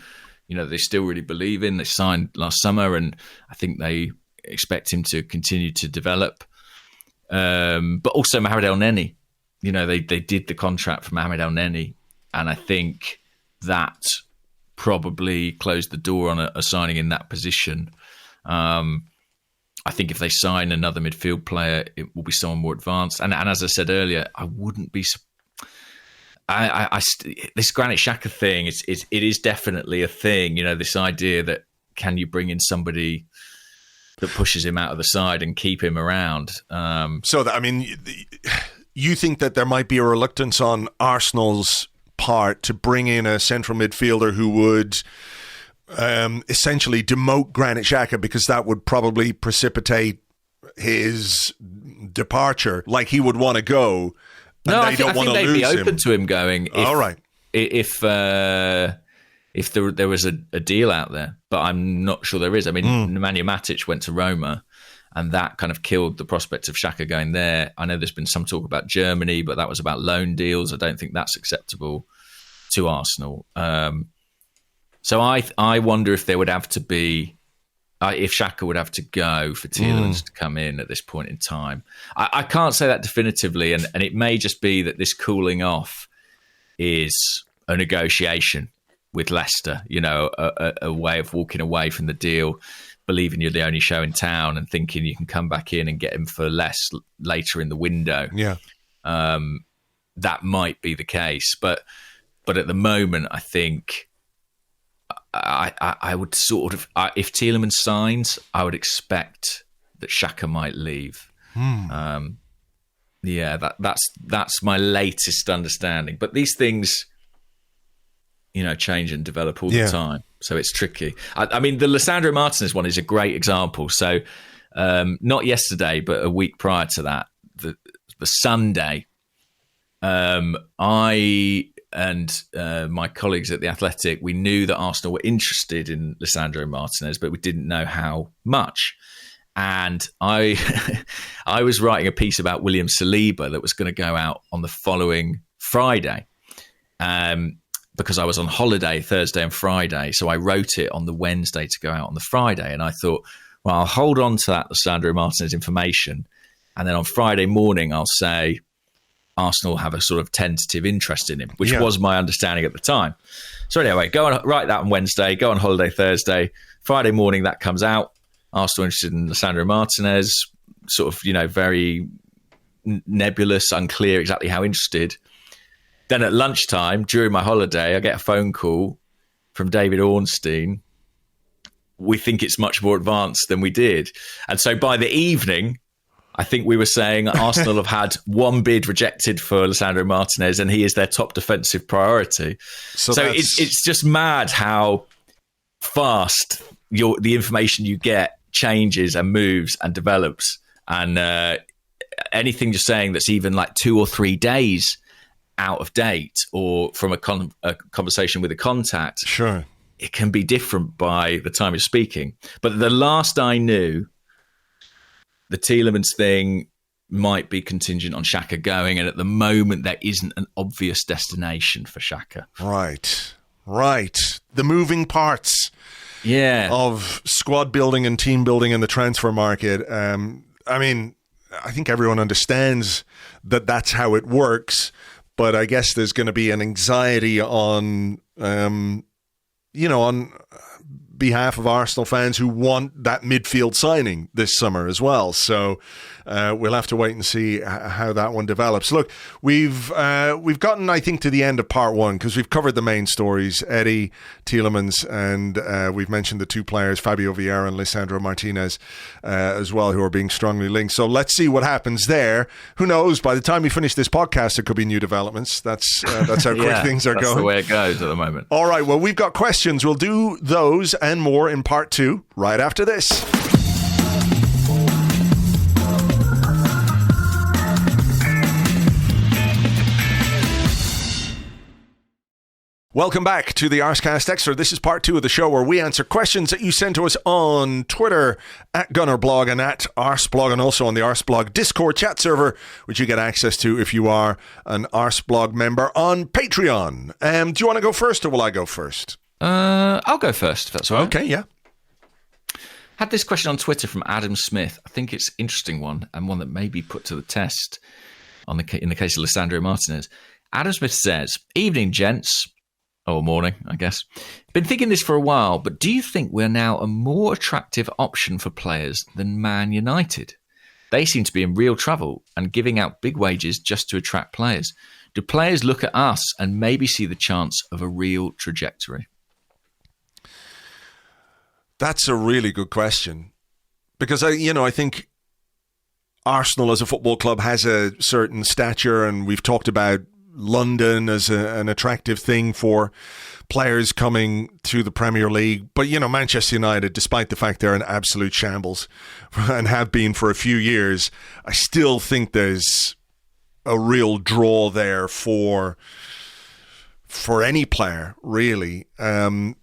they still really believe in. They signed last summer, and I think they expect him to continue to develop. But also Mohamed El Neni. They did the contract for Mohamed El Neni, and I think that probably closed the door on a signing in that position. I think if they sign another midfield player, it will be someone more advanced. And as I said earlier, I wouldn't be. This Granit Xhaka thing, it is definitely a thing. This idea that can you bring in somebody that pushes him out of the side and keep him around? You think that there might be a reluctance on Arsenal's part to bring in a central midfielder who would essentially demote Granit Xhaka, because that would probably precipitate his departure. He would want to go, and I think they'd be open to him going. All right, if there was a deal out there, but I'm not sure there is. I mean, Nemanja Matic went to Roma, and that kind of killed the prospect of Xhaka going there. I know there's been some talk about Germany, but that was about loan deals. I don't think that's acceptable to Arsenal. So I wonder if there would have to be if Xhaka would have to go for Tielemans to come in at this point in time. I can't say that definitively, and it may just be that this cooling off is a negotiation with Leicester, a way of walking away from the deal, believing you're the only show in town and thinking you can come back in and get him for less later in the window. Yeah. That might be the case. But at the moment, I think I would sort of, if Tielemans signs, I would expect that Xhaka might leave. That's my latest understanding. But these things, change and develop all the time. So it's tricky. I mean, the Lisandro Martinez one is a great example. So not yesterday, but a week prior to that, the Sunday, I and my colleagues at The Athletic, we knew that Arsenal were interested in Lisandro Martinez, but we didn't know how much. And I was writing a piece about William Saliba that was going to go out on the following Friday. Because I was on holiday Thursday and Friday. So I wrote it on the Wednesday to go out on the Friday. And I thought, well, I'll hold on to that Lisandro Martinez information. And then on Friday morning, I'll say Arsenal have a sort of tentative interest in him, which was my understanding at the time. So anyway, write that on Wednesday, go on holiday Thursday. Friday morning, that comes out. Arsenal interested in Lisandro Martinez, sort of, very nebulous, unclear exactly how interested. Then at lunchtime, during my holiday, I get a phone call from David Ornstein. We think it's much more advanced than we did. And so by the evening, I think we were saying Arsenal have had one bid rejected for Lisandro Martinez, and he is their top defensive priority. So it's just mad how fast the information you get changes and moves and develops. And anything you're saying that's even like 2 or 3 days out of date or from a conversation with a contact, sure, it can be different by the time you're speaking. But the last I knew, the Tielemans thing might be contingent on Xhaka going, and at the moment there isn't an obvious destination for Xhaka. Right. The moving parts of squad building and team building in the transfer market. I mean, I think everyone understands that that's how it works. But I guess there's going to be an anxiety on, on behalf of Arsenal fans who want that midfield signing this summer as well. So we'll have to wait and see how that one develops. Look, we've gotten, I think, to the end of part one because we've covered the main stories, Eddie, Tielemans, and we've mentioned the two players, Fabio Vieira and Lisandro Martinez as well, who are being strongly linked. So let's see what happens there. Who knows? By the time we finish this podcast, there could be new developments. That's how quick things are going. That's the way it goes at the moment. All right, well, we've got questions. We'll do those and more in part two right after this. Welcome back to the Arsecast Extra. This is part two of the show where we answer questions that you send to us on Twitter at Gunnerblog and at Arseblog, and also on the Arseblog Discord chat server, which you get access to if you are an Arseblog member on Patreon. Do you want to go first or will I go first? I'll go first, if that's all right. Okay, yeah. Had this question on Twitter from Adam Smith. I think it's an interesting one and one that may be put to the test in the case of Lisandro Martinez. Adam Smith says, "Evening, gents." Or morning, I guess. Been thinking this for a while, but do you think we're now a more attractive option for players than Man United? They seem to be in real trouble and giving out big wages just to attract players. Do players look at us and maybe see the chance of a real trajectory? That's a really good question. Because, I think Arsenal as a football club has a certain stature, and we've talked about London as an attractive thing for players coming to the Premier League. But, Manchester United, despite the fact they're an absolute shambles and have been for a few years, I still think there's a real draw there for any player, really,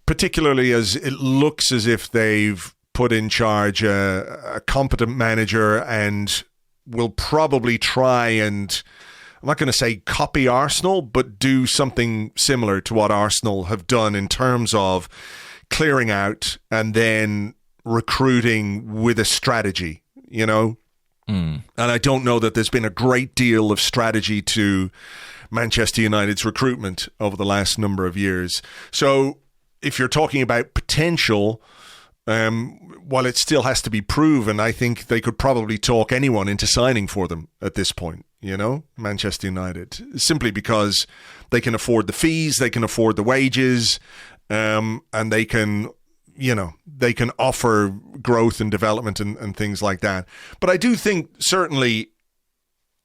particularly as it looks as if they've put in charge a competent manager and will probably try and, I'm not going to say copy Arsenal, but do something similar to what Arsenal have done in terms of clearing out and then recruiting with a strategy, you know? And I don't know that there's been a great deal of strategy to Manchester United's recruitment over the last number of years. So if you're talking about potential, while it still has to be proven, I think they could probably talk anyone into signing for them at this point, you know, Manchester United, simply because they can afford the fees, they can afford the wages, and they can, you know, they can offer growth and development and things like that. But I do think certainly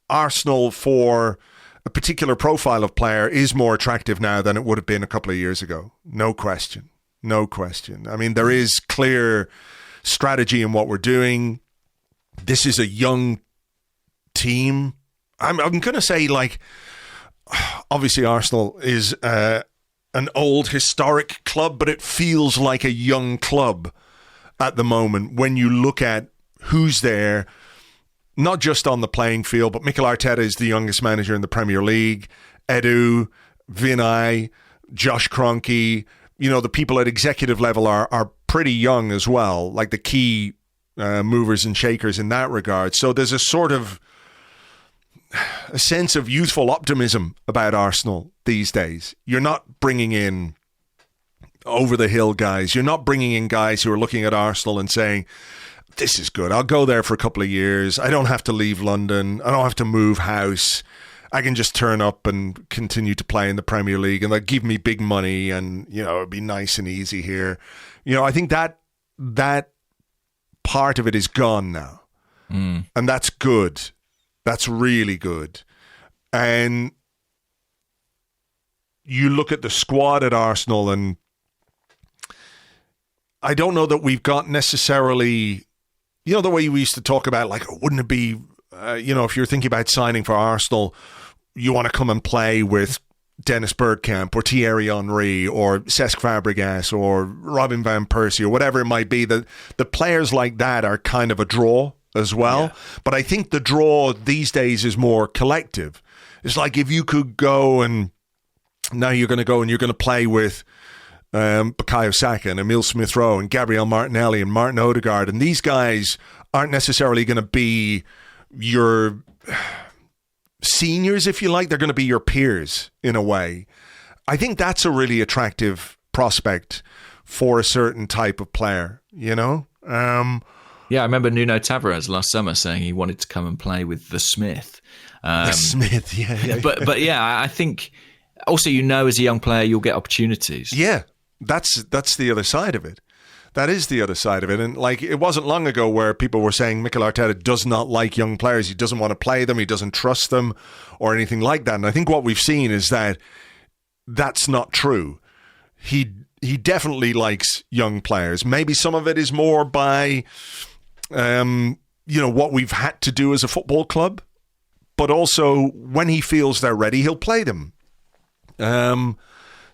Arsenal, for a particular profile of player, is more attractive now than it would have been a couple of years ago. No question. No question. I mean, there is clear strategy in what we're doing. This is a young team. I'm going to say, like, obviously Arsenal is an old historic club, but it feels like a young club at the moment when you look at who's there, not just on the playing field, but Mikel Arteta is the youngest manager in the Premier League. Edu, Vinay, Josh Kroenke, you know, the people at executive level are pretty young as well, like the key movers and shakers in that regard. So there's a sort of a sense of youthful optimism about Arsenal these days. You're not bringing in over-the-hill guys. You're not bringing in guys who are looking at Arsenal and saying, this is good. I'll go there for a couple of years. I don't have to leave London. I don't have to move house. I can just turn up and continue to play in the Premier League, and they'll give me big money, and, you know, it'll be nice and easy here. You know, I think that part of it is gone now. And that's good. That's really good. And you look at the squad at Arsenal, and I don't know that we've got necessarily, you know, the way we used to talk about, like, wouldn't it be, you know, if you're thinking about signing for Arsenal, you want to come and play with Dennis Bergkamp or Thierry Henry or Cesc Fabregas or Robin van Persie or whatever it might be. The players like that are kind of a draw as well. Yeah. But I think the draw these days is more collective. It's like if you could go and now you're going to go and you're going to play with Bukayo Saka and Emile Smith-Rowe and Gabriel Martinelli and Martin Odegaard, and these guys aren't necessarily going to be your seniors, if you like. They're going to be your peers in a way. I think that's a really attractive prospect for a certain type of player, you know? Yeah, I remember Nuno Tavares last summer saying he wanted to come and play with the Smith. The Smith, yeah. But yeah, I think also, you know, as a young player, you'll get opportunities. Yeah, that's the other side of it. That is the other side of it. And like, it wasn't long ago where people were saying Mikel Arteta does not like young players. He doesn't want to play them. He doesn't trust them or anything like that. And I think what we've seen is that that's not true. He definitely likes young players. Maybe some of it is more by, you know, what we've had to do as a football club. But also, when he feels they're ready, he'll play them.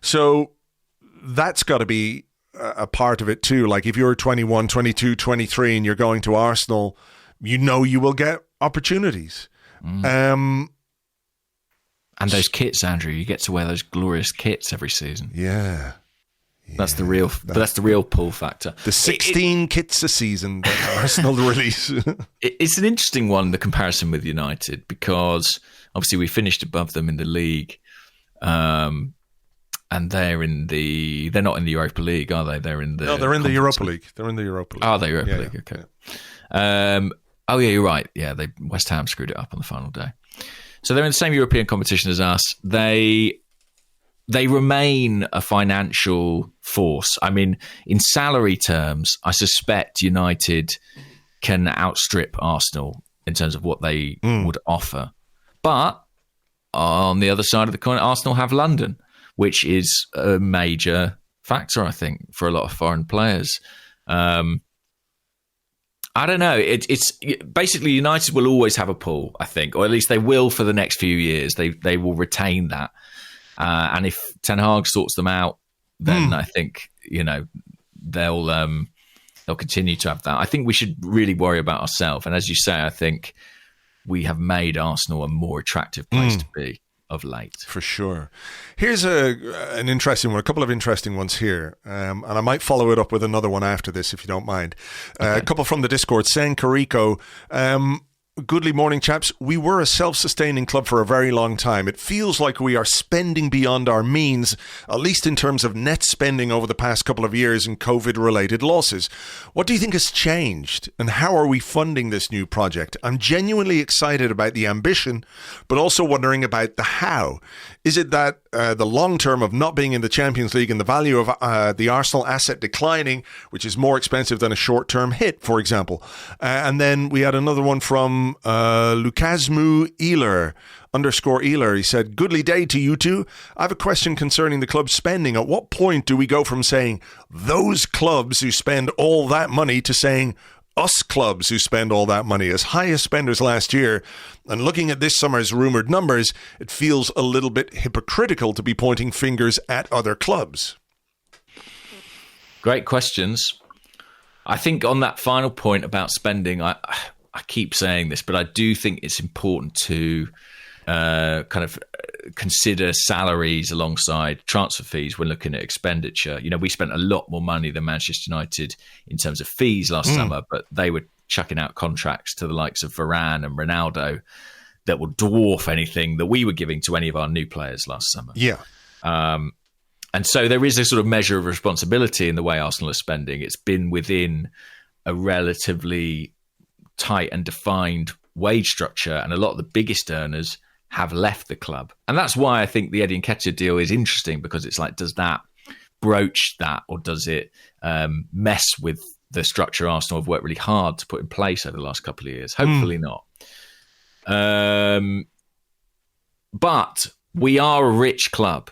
So that's got to be a part of it too. Like if you're 21, 22, 23 and you're going to Arsenal, you know you will get opportunities. And those kits, Andrew, you get to wear those glorious kits every season. Yeah. That's the real pull factor. The 16 kits a season that Arsenal release. It's an interesting one, the comparison with United, because obviously we finished above them in the league. And they're not in the Europa League, are they? They're in the they're in the Europa League. They're in the Europa League. Oh, the Europa League. Okay. Yeah. Oh yeah, you're right. Yeah, West Ham screwed it up on the final day. So they're in the same European competition as us. They remain a financial force. I mean, in salary terms, I suspect United can outstrip Arsenal in terms of what they would offer. But on the other side of the coin, Arsenal have London, which is a major factor, I think, for a lot of foreign players. I don't know. It's basically United will always have a pull, I think, or at least they will for the next few years. They will retain that. And if Ten Hag sorts them out, then I think, you know, they'll continue to have that. I think we should really worry about ourselves. And as you say, I think we have made Arsenal a more attractive place to be. of late. For sure. Here's an interesting one, a couple of interesting ones here, and I might follow it up with another one after this, if you don't mind. Okay. A couple from the Discord. Sen Kariko, goodly morning, chaps. We were a self-sustaining club for a very long time. It feels like we are spending beyond our means, at least in terms of net spending over the past couple of years and COVID-related losses. What do you think has changed, and how are we funding this new project? I'm genuinely excited about the ambition, but also wondering about the how. Is it that the long term of not being in the Champions League and the value of the Arsenal asset declining, which is more expensive than a short-term hit, for example? And then we had another one from Lukasmu Ealer _Ealer. He said, goodly day to you two. I have a question concerning the club's spending. At what point do we go from saying those clubs who spend all that money to saying us clubs who spend all that money? As highest spenders last year, and looking at this summer's rumoured numbers, it feels a little bit hypocritical to be pointing fingers at other clubs. Great questions. I think on that final point about spending, I keep saying this, but I do think it's important to kind of consider salaries alongside transfer fees when looking at expenditure. You know, we spent a lot more money than Manchester United in terms of fees last summer, but they were chucking out contracts to the likes of Varane and Ronaldo that would dwarf anything that we were giving to any of our new players last summer. Yeah. And so there is a sort of measure of responsibility in the way Arsenal is spending. It's been within a relatively tight and defined wage structure, and a lot of the biggest earners have left the club. And that's why I think the Eddie Nketiah deal is interesting, because it's like, does that broach that, or does it mess with the structure Arsenal have worked really hard to put in place over the last couple of years? Hopefully not. But we are a rich club,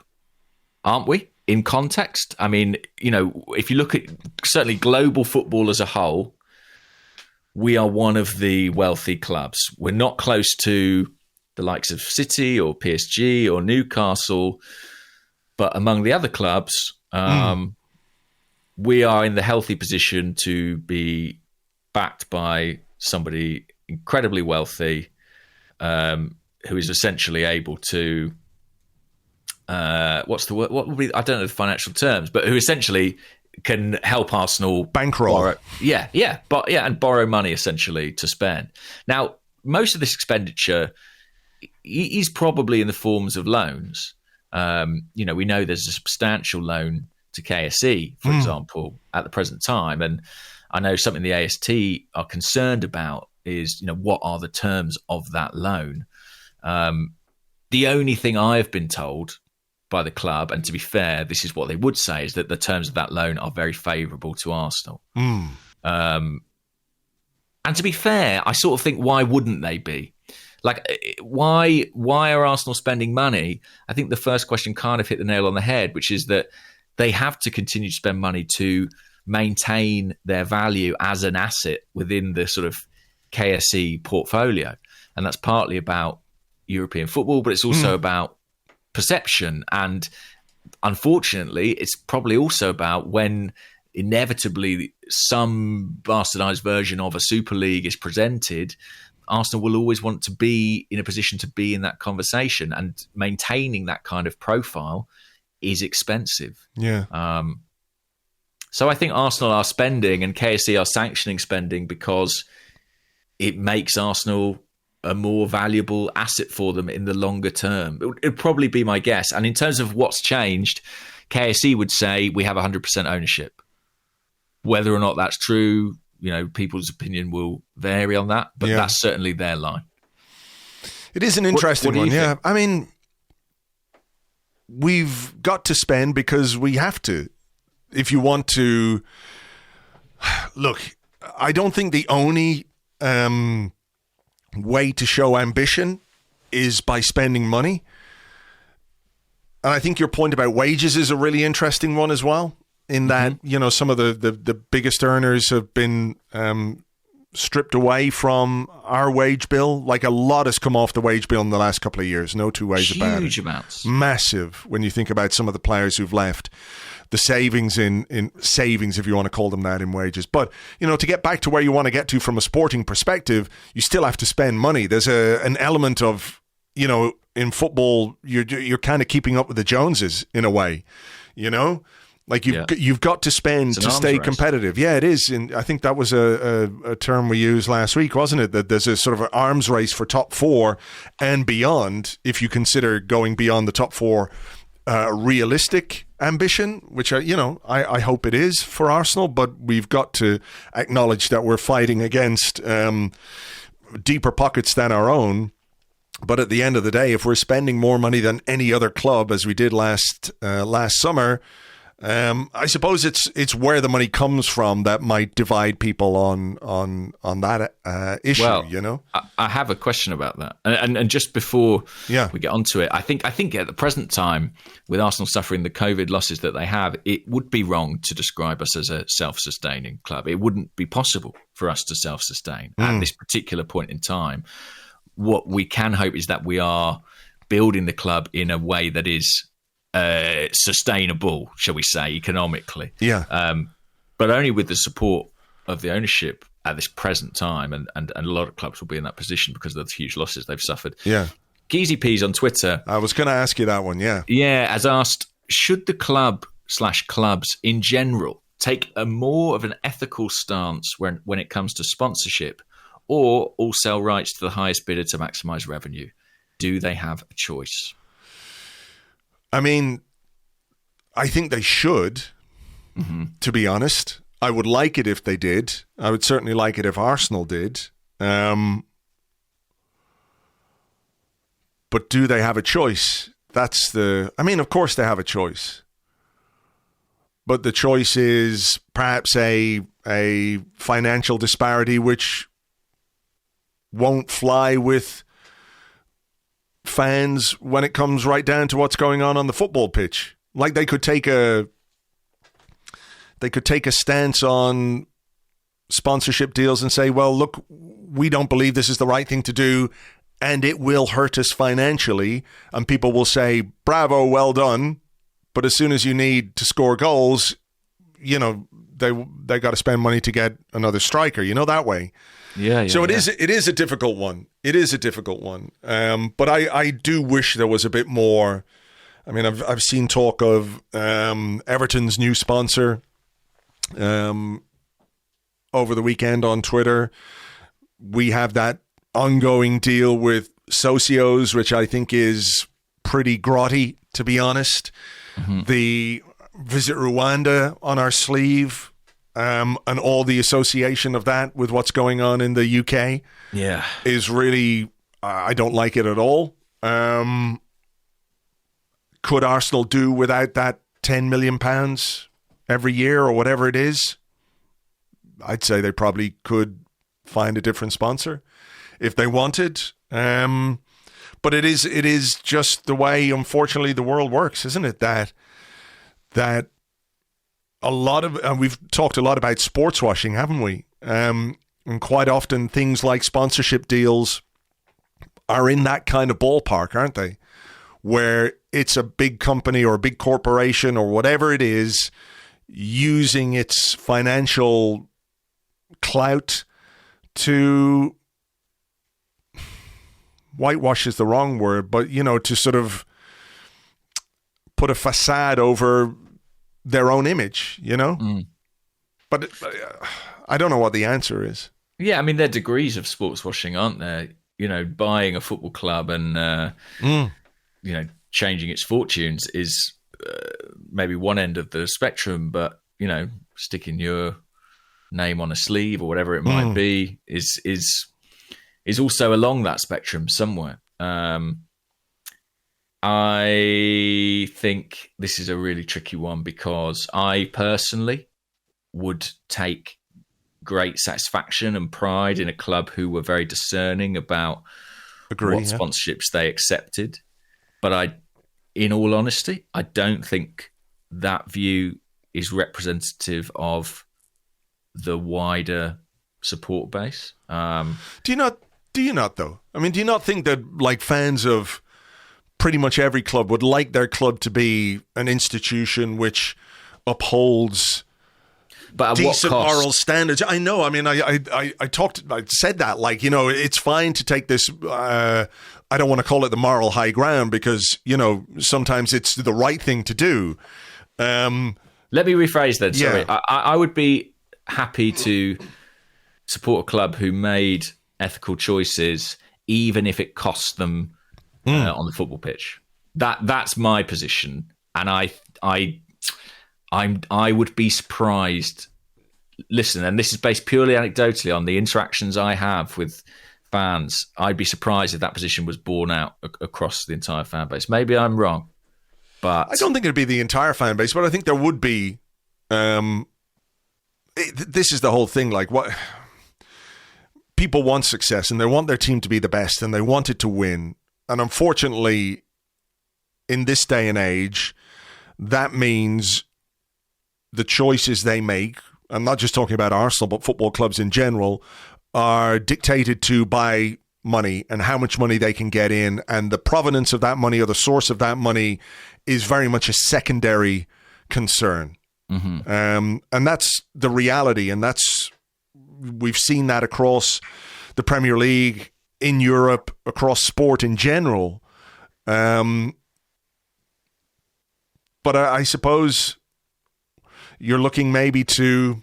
aren't we? In context, I mean, you know, if you look at certainly global football as a whole, we are one of the wealthy clubs. We're not close to the likes of City or PSG or Newcastle, but among the other clubs, we are in the healthy position to be backed by somebody incredibly wealthy, who is essentially able to, what's the word? What would be? I don't know the financial terms, but who essentially can help Arsenal bankroll. And borrow money essentially to spend. Now, most of this expenditure is probably in the forms of loans. You know, we know there's a substantial loan to KSE, for example, at the present time. And I know something the AST are concerned about is, you know, what are the terms of that loan? The only thing I've been told by the club, and to be fair, this is what they would say, is that the terms of that loan are very favourable to Arsenal. And to be fair, I sort of think, why wouldn't they be? Like, why are Arsenal spending money? I think the first question kind of hit the nail on the head, which is that they have to continue to spend money to maintain their value as an asset within the sort of KSE portfolio. And that's partly about European football, but it's also about perception. And unfortunately, it's probably also about when inevitably some bastardized version of a Super League is presented, Arsenal will always want to be in a position to be in that conversation, and maintaining that kind of profile is expensive. Yeah. So I think Arsenal are spending and KSE are sanctioning spending because it makes Arsenal a more valuable asset for them in the longer term. It'd probably be my guess. And in terms of what's changed, KSE would say we have 100% ownership. Whether or not that's true, you know, people's opinion will vary on that, but that's certainly their line. It is an interesting one, yeah. I mean, we've got to spend because we have to. If you want to... Look, I don't think the only way to show ambition is by spending money. And I think your point about wages is a really interesting one as well, in that, you know, some of the biggest earners have been stripped away from our wage bill. Like, a lot has come off the wage bill in the last couple of years. No two ways about it. Huge amounts. Massive when you think about some of the players who've left. The savings in savings, if you want to call them that, in wages. But, you know, to get back to where you want to get to from a sporting perspective, you still have to spend money. There's an element of, you know, in football, you're kind of keeping up with the Joneses in a way, you know? Like you've got to spend to stay competitive. Yeah, it is. And I think that was a term we used last week, wasn't it? That there's a sort of an arms race for top four and beyond, if you consider going beyond the top four realistic ambition, which I hope it is for Arsenal. But we've got to acknowledge that we're fighting against deeper pockets than our own. But at the end of the day, if we're spending more money than any other club, as we did last summer, I suppose it's where the money comes from that might divide people on that issue. Well, I have a question about that, and just before we get onto it, I think at the present time, with Arsenal suffering the COVID losses that they have, it would be wrong to describe us as a self-sustaining club. It wouldn't be possible for us to self-sustain at this particular point in time. What we can hope is that we are building the club in a way that is sustainable, shall we say, economically. Yeah. But only with the support of the ownership at this present time, and a lot of clubs will be in that position because of the huge losses they've suffered. Yeah. Geezy Peas on Twitter. I was going to ask you that one, yeah. Yeah, has asked, should the club/clubs in general take a more of an ethical stance when it comes to sponsorship, or all sell rights to the highest bidder to maximise revenue? Do they have a choice? I mean, I think they should, to be honest. I would like it if they did. I would certainly like it if Arsenal did. But do they have a choice? Of course they have a choice. But the choice is perhaps a financial disparity which won't fly with fans when it comes right down to what's going on the football pitch. Like they could take a stance on sponsorship deals and say, well, look, we don't believe this is the right thing to do and it will hurt us financially, and people will say, bravo, well done. But as soon as you need to score goals, they got to spend money to get another striker, that way. Yeah. So it is a difficult one. It is a difficult one. But I do wish there was a bit more. I mean, I've seen talk of Everton's new sponsor over the weekend on Twitter. We have that ongoing deal with Socios, which I think is pretty grotty, to be honest. The Visit Rwanda on our sleeve. And all the association of that with what's going on in the UK is really, I don't like it at all. Could Arsenal do without that £10 million every year or whatever it is? I'd say they probably could find a different sponsor if they wanted. But it is just the way, unfortunately, the world works, isn't it? That a lot of, and we've talked a lot about sports washing, haven't we? And quite often things like sponsorship deals are in that kind of ballpark, aren't they? Where it's a big company or a big corporation or whatever it is using its financial clout to, whitewash is the wrong word, but, to sort of put a facade over their own image, But I don't know what the answer is. Yeah, I mean, there are degrees of sports washing, aren't there? Buying a football club and, changing its fortunes is maybe one end of the spectrum, but, sticking your name on a sleeve or whatever it might be is also along that spectrum somewhere. I think this is a really tricky one because I personally would take great satisfaction and pride in a club who were very discerning about sponsorships they accepted. But in all honesty, I don't think that view is representative of the wider support base. Do you not though? I mean, do you not think that like fans of pretty much every club would like their club to be an institution which upholds decent moral standards? I know. I mean, I said that, like, it's fine to take this I don't want to call it the moral high ground because, sometimes it's the right thing to do. Let me rephrase that. Sorry. Yeah. I would be happy to support a club who made ethical choices, even if it cost them on the football pitch. That's my position, and I would be surprised. Listen, and this is based purely anecdotally on the interactions I have with fans. I'd be surprised if that position was borne out across the entire fan base. Maybe I'm wrong, but I don't think it'd be the entire fan base, but I think there would be. This is the whole thing. Like, what people want success, and they want their team to be the best, and they want it to win. And unfortunately, in this day and age, that means the choices they make, I'm not just talking about Arsenal, but football clubs in general, are dictated to by money and how much money they can get in. And the provenance of that money or the source of that money is very much a secondary concern. Mm-hmm. And that's the reality. And we've seen that across the Premier League, in Europe, across sport in general. But I suppose you're looking maybe to,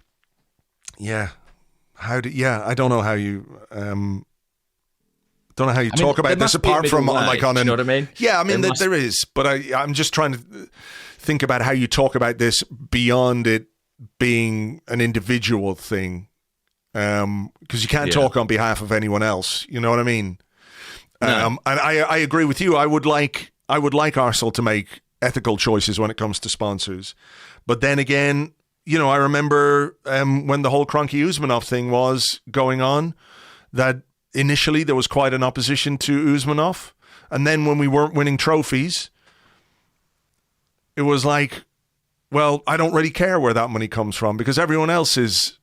I don't know how you, talk about this apart from like on an, you know what I mean? Yeah, I mean there is, but I'm just trying to think about how you talk about this beyond it being an individual thing, because you can't talk on behalf of anyone else. You know what I mean? No. And I agree with you. I would like Arsenal to make ethical choices when it comes to sponsors. But then again, I remember when the whole Kroenke Usmanov thing was going on, that initially there was quite an opposition to Usmanov. And then when we weren't winning trophies, it was like, well, I don't really care where that money comes from because everyone else is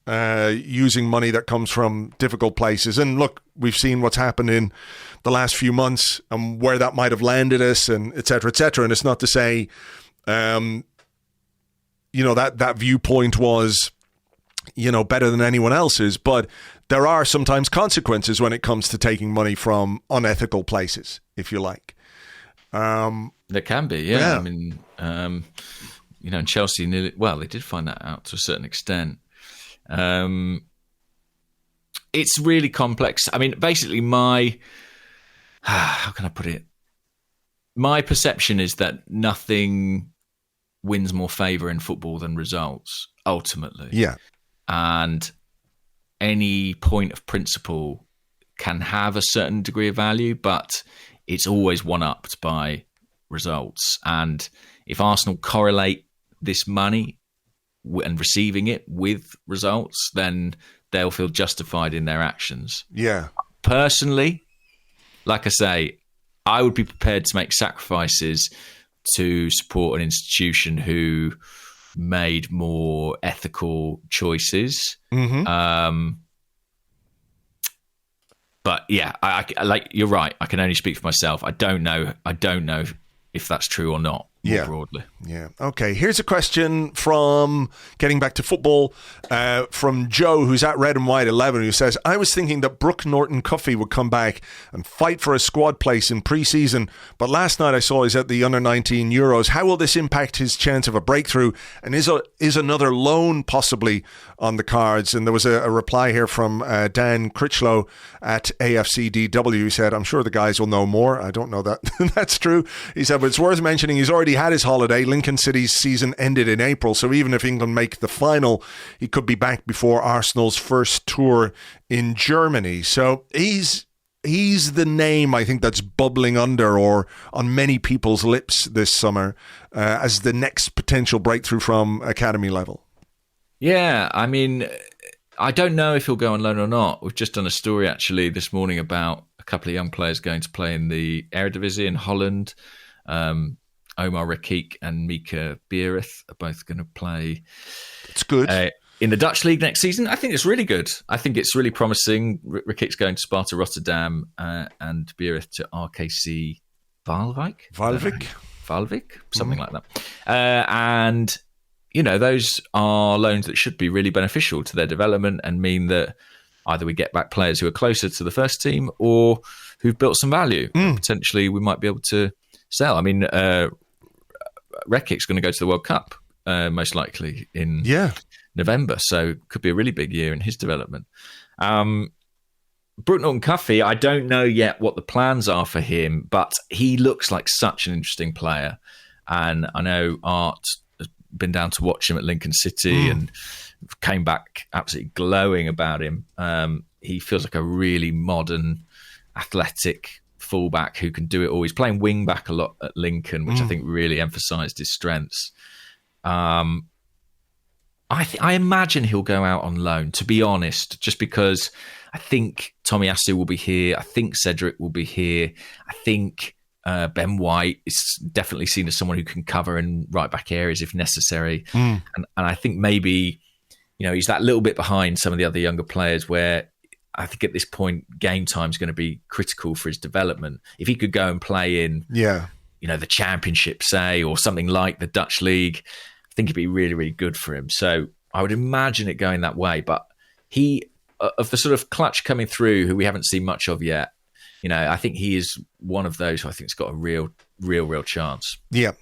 using money that comes from difficult places. And look, we've seen what's happened in the last few months and where that might have landed us, and et cetera, et cetera. And it's not to say, that viewpoint was, better than anyone else's, but there are sometimes consequences when it comes to taking money from unethical places, if you like. There can be, yeah. I mean, and Chelsea they did find that out to a certain extent. It's really complex. I mean, basically how can I put it? My perception is that nothing wins more favour in football than results, ultimately. Yeah. And any point of principle can have a certain degree of value, but it's always one-upped by results. And if Arsenal correlate this money and receiving it with results, then they'll feel justified in their actions. Yeah. Personally, like I say, I would be prepared to make sacrifices to support an institution who made more ethical choices. Mm-hmm. But yeah, I like you're right. I can only speak for myself. I don't know if that's true or not. More broadly. Yeah. Okay. Here's a question from, getting back to football, from Joe, who's at Red and White 11, who says, I was thinking that Brooke Norton-Cuffy would come back and fight for a squad place in pre-season, but last night I saw he's at the under-19 Euros. How will this impact his chance of a breakthrough? And is another loan possibly on the cards? And there was a reply here from Dan Critchlow at AFCDW, who said, I'm sure the guys will know more. I don't know that that's true. He said, but it's worth mentioning he's already had his holiday. Lincoln City's season ended in April, so even if England make the final, he could be back before Arsenal's first tour in Germany. So he's the name I think that's bubbling under or on many people's lips this summer as the next potential breakthrough from academy level. Yeah, I mean, I don't know if he'll go on loan or not. We've just done a story actually this morning about a couple of young players going to play in the Eredivisie in Holland. Omar Rakik and Mika Biereth are both going to play. It's good. In the Dutch league next season. I think it's really good. I think it's really promising. Rakik's going to Sparta Rotterdam and Biereth to RKC Waalwijk, something like that. And, those are loans that should be really beneficial to their development and mean that either we get back players who are closer to the first team or who've built some value. Potentially, we might be able to sell. I mean, Rekik's going to go to the World Cup most likely in November, so could be a really big year in his development. Brooke Norton-Cuffy, I don't know yet what the plans are for him, but he looks like such an interesting player. And I know Art has been down to watch him at Lincoln City and came back absolutely glowing about him. He feels like a really modern, athletic fullback who can do it all. He's playing wing back a lot at Lincoln, which I think really emphasised his strengths. I imagine he'll go out on loan, to be honest, just because I think Tomiyasu will be here. I think Cedric will be here. I think Ben White is definitely seen as someone who can cover in right back areas if necessary. And I think maybe, he's that little bit behind some of the other younger players where I think at this point, game time is going to be critical for his development. If he could go and play in, the Championship, say, or something like the Dutch League, I think it'd be really, really good for him. So I would imagine it going that way. But he, of the sort of clutch coming through, who we haven't seen much of yet, I think he is one of those who I think has got a real chance. Yeah.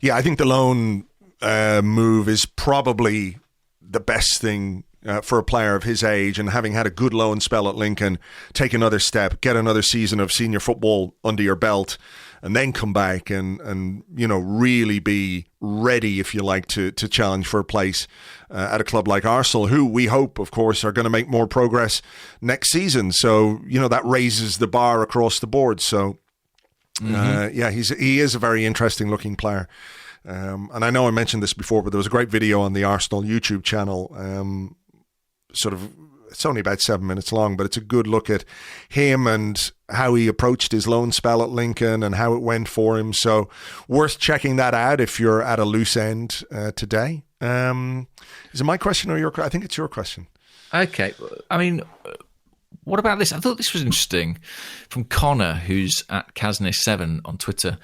Yeah, I think the loan move is probably the best thing for a player of his age, and having had a good loan spell at Lincoln, take another step, get another season of senior football under your belt, and then come back and really be ready, if you like, to challenge for a place at a club like Arsenal, who we hope, of course, are going to make more progress next season. So, that raises the bar across the board. So, he is a very interesting looking player. And I know I mentioned this before, but there was a great video on the Arsenal YouTube channel. It's only about 7 minutes long, but it's a good look at him and how he approached his loan spell at Lincoln and how it went for him. So worth checking that out if you're at a loose end today. Is it my question or your? I think it's your question. Okay. I mean, what about this? I thought this was interesting from Connor, who's at Kasne7 on Twitter.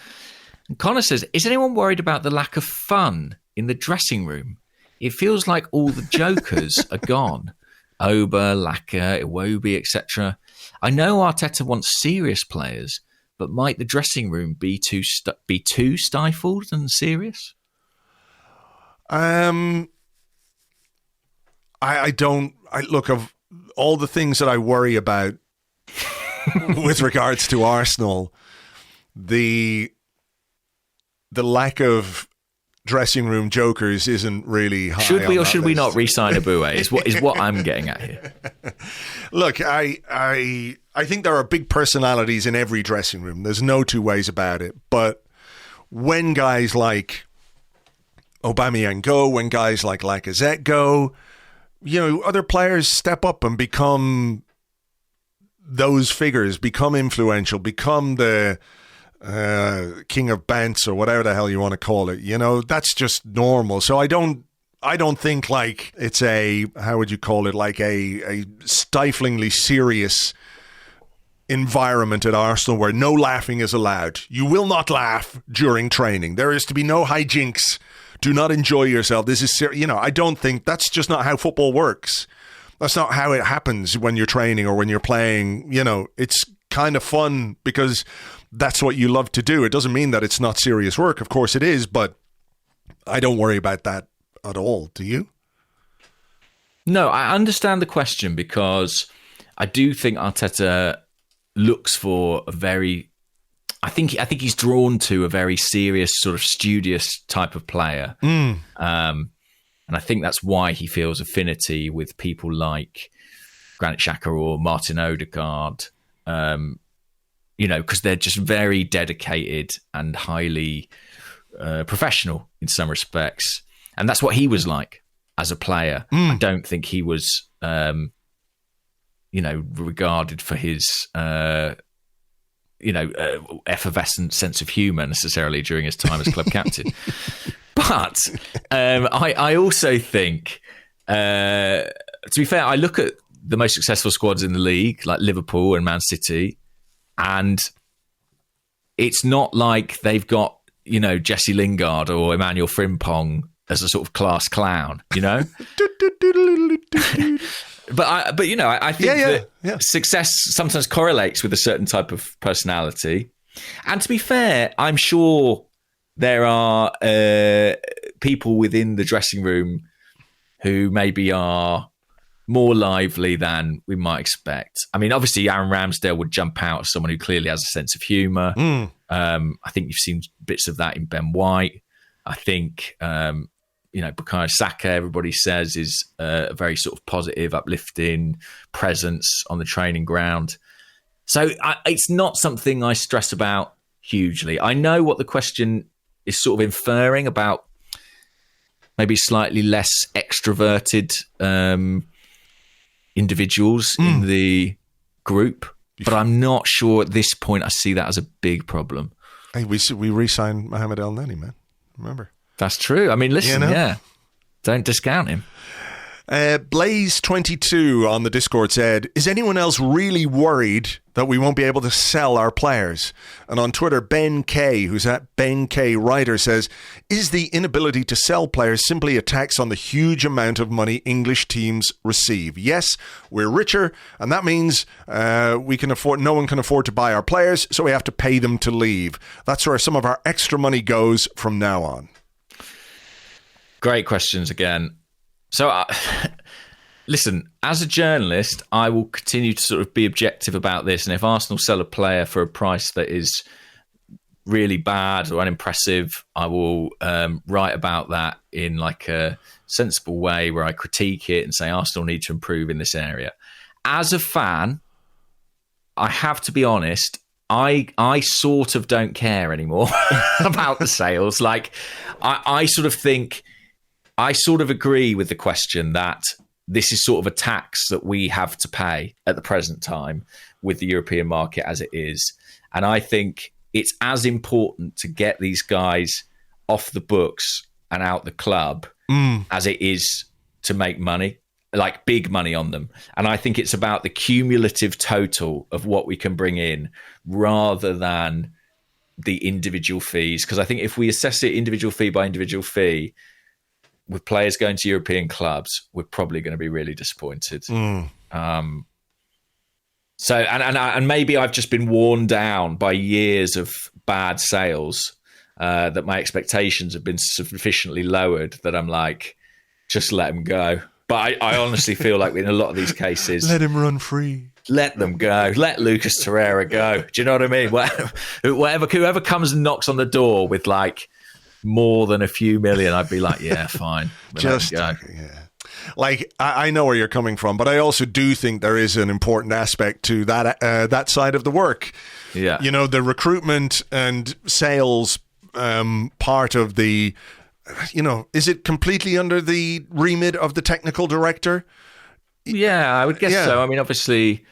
And Connor says, is anyone worried about the lack of fun in the dressing room? It feels like all the jokers are gone. Oba, Laka, Iwobi, etc. I know Arteta wants serious players, but might the dressing room be too stifled and serious? I look, of all the things that I worry about with regards to Arsenal, the lack of dressing room jokers isn't really high. Should we or should we not re-sign Abue? Is what I'm getting at here. Look, I think there are big personalities in every dressing room. There's no two ways about it. But when guys like Aubameyang go, when guys like Lacazette go, other players step up and become those figures, become influential, become the king of bants or whatever the hell you want to call it. That's just normal. So I don't think like it's how would you call it, like a stiflingly serious environment at Arsenal where no laughing is allowed. You will not laugh during training. There is to be no hijinks. Do not enjoy yourself. This is I don't think that's just not how football works. That's not how it happens when you're training or when you're playing. It's kind of fun because that's what you love to do. It doesn't mean that it's not serious work. Of course it is, but I don't worry about that at all. Do you? No, I understand the question because I do think Arteta looks for a very... I think he's drawn to a very serious, sort of studious type of player. And I think that's why he feels affinity with people like Granit Xhaka or Martin Odegaard, because they're just very dedicated and highly professional in some respects. And that's what he was like as a player. I don't think he was, regarded for his, effervescent sense of humour necessarily during his time as club captain. But I also think, to be fair, I look at the most successful squads in the league, like Liverpool and Man City, and it's not like they've got, Jesse Lingard or Emmanuel Frimpong as a sort of class clown, you know. But I think that success sometimes correlates with a certain type of personality. And to be fair, I'm sure there are people within the dressing room who maybe are more lively than we might expect. I mean, obviously, Aaron Ramsdale would jump out as someone who clearly has a sense of humour. I think you've seen bits of that in Ben White. I think, Bukayo Saka, everybody says, is a very sort of positive, uplifting presence on the training ground. So it's not something I stress about hugely. I know what the question is sort of inferring about maybe slightly less extroverted individuals in the group, but I'm not sure at this point I see that as a big problem. Hey, we re-signed Mohamed El Neni, man. Remember? That's true. I mean, listen, don't discount him. Blaze22 on the Discord said, is anyone else really worried that we won't be able to sell our players? And on Twitter, Ben K, who's at Ben K Writer, says, is the inability to sell players simply a tax on the huge amount of money English teams receive? Yes, we're richer, and that means no one can afford to buy our players, so we have to pay them to leave. That's where some of our extra money goes from now on. Great questions again. So, listen, as a journalist, I will continue to sort of be objective about this. And if Arsenal sell a player for a price that is really bad or unimpressive, I will write about that in like a sensible way where I critique it and say Arsenal need to improve in this area. As a fan, I have to be honest, I sort of don't care anymore about the sales. Like, I sort of think... I sort of agree with the question that this is sort of a tax that we have to pay at the present time with the European market as it is. And I think it's as important to get these guys off the books and out the club as it is to make money, like big money on them. And I think it's about the cumulative total of what we can bring in rather than the individual fees. Because I think if we assess it individual fee by individual fee, with players going to European clubs, we're probably going to be really disappointed. So maybe I've just been worn down by years of bad sales, that my expectations have been sufficiently lowered that I'm like, just let them go. But I honestly feel like in a lot of these cases, let him run free. Let them go. Let Lucas Torreira go. Do you know what I mean? Whoever comes and knocks on the door with like more than a few million, I'd be like, yeah, fine. Just yeah. Like, I know where you're coming from, but I also do think there is an important aspect to that side of the work. Yeah, you know, the recruitment and sales part of the, is it completely under the remit of the technical director? Yeah, I would guess so. I mean, obviously,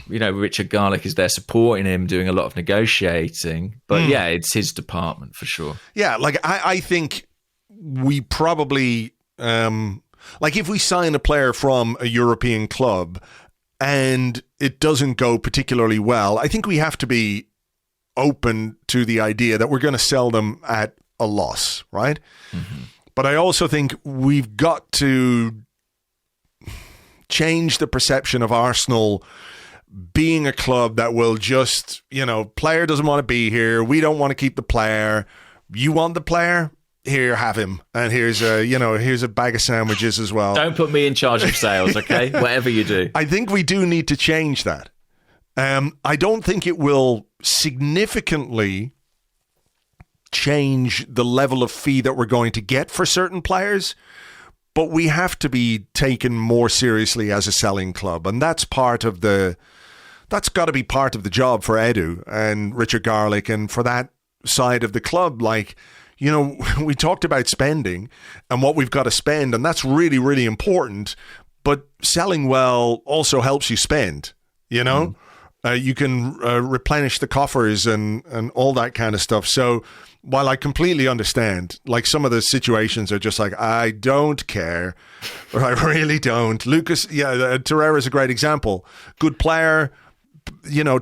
Richard Garlick is there supporting him, doing a lot of negotiating. But yeah, it's his department for sure. Yeah, like I think we probably, like if we sign a player from a European club and it doesn't go particularly well, I think we have to be open to the idea that we're going to sell them at a loss, right? Mm-hmm. But I also think we've got to change the perception of Arsenal being a club that will just, player doesn't want to be here. We don't want to keep the player. You want the player? Here, have him. And here's a bag of sandwiches as well. Don't put me in charge of sales, okay? Whatever you do. I think we do need to change that. I don't think it will significantly change the level of fee that we're going to get for certain players, but we have to be taken more seriously as a selling club. And that's got to be part of the job for Edu and Richard Garlick and for that side of the club. Like, we talked about spending and what we've got to spend, and that's really, really important. But selling well also helps you spend, you can replenish the coffers and all that kind of stuff. So while I completely understand, like some of the situations are just like, I don't care, or I really don't. Lucas, Torreira is a great example. Good player,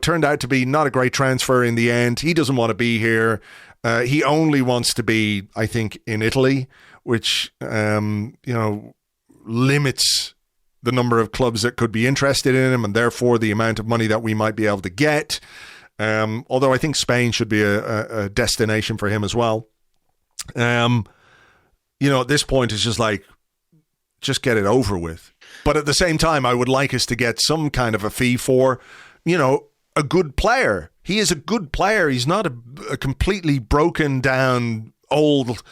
turned out to be not a great transfer in the end. He doesn't want to be here. He only wants to be, I think, in Italy, which limits the number of clubs that could be interested in him, and therefore the amount of money that we might be able to get. Although I think Spain should be a destination for him as well. At this point, it's just like, just get it over with. But at the same time, I would like us to get some kind of a fee for, a good player. He is a good player. He's not a completely broken down old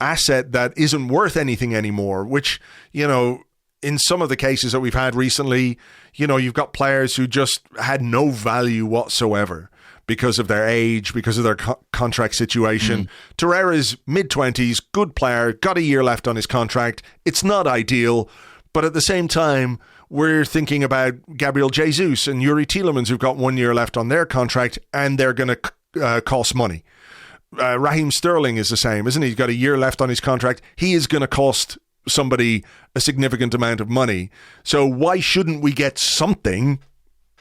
asset that isn't worth anything anymore, which, in some of the cases that we've had recently, you've got players who just had no value whatsoever because of their age, because of their contract situation. Torreira's mid-20s, good player, got a year left on his contract. It's not ideal, but at the same time, we're thinking about Gabriel Jesus and Yuri Tielemans, who've got 1 year left on their contract, and they're going to cost money. Raheem Sterling is the same, isn't he? He's got a year left on his contract. He is going to cost somebody a significant amount of money. So why shouldn't we get something,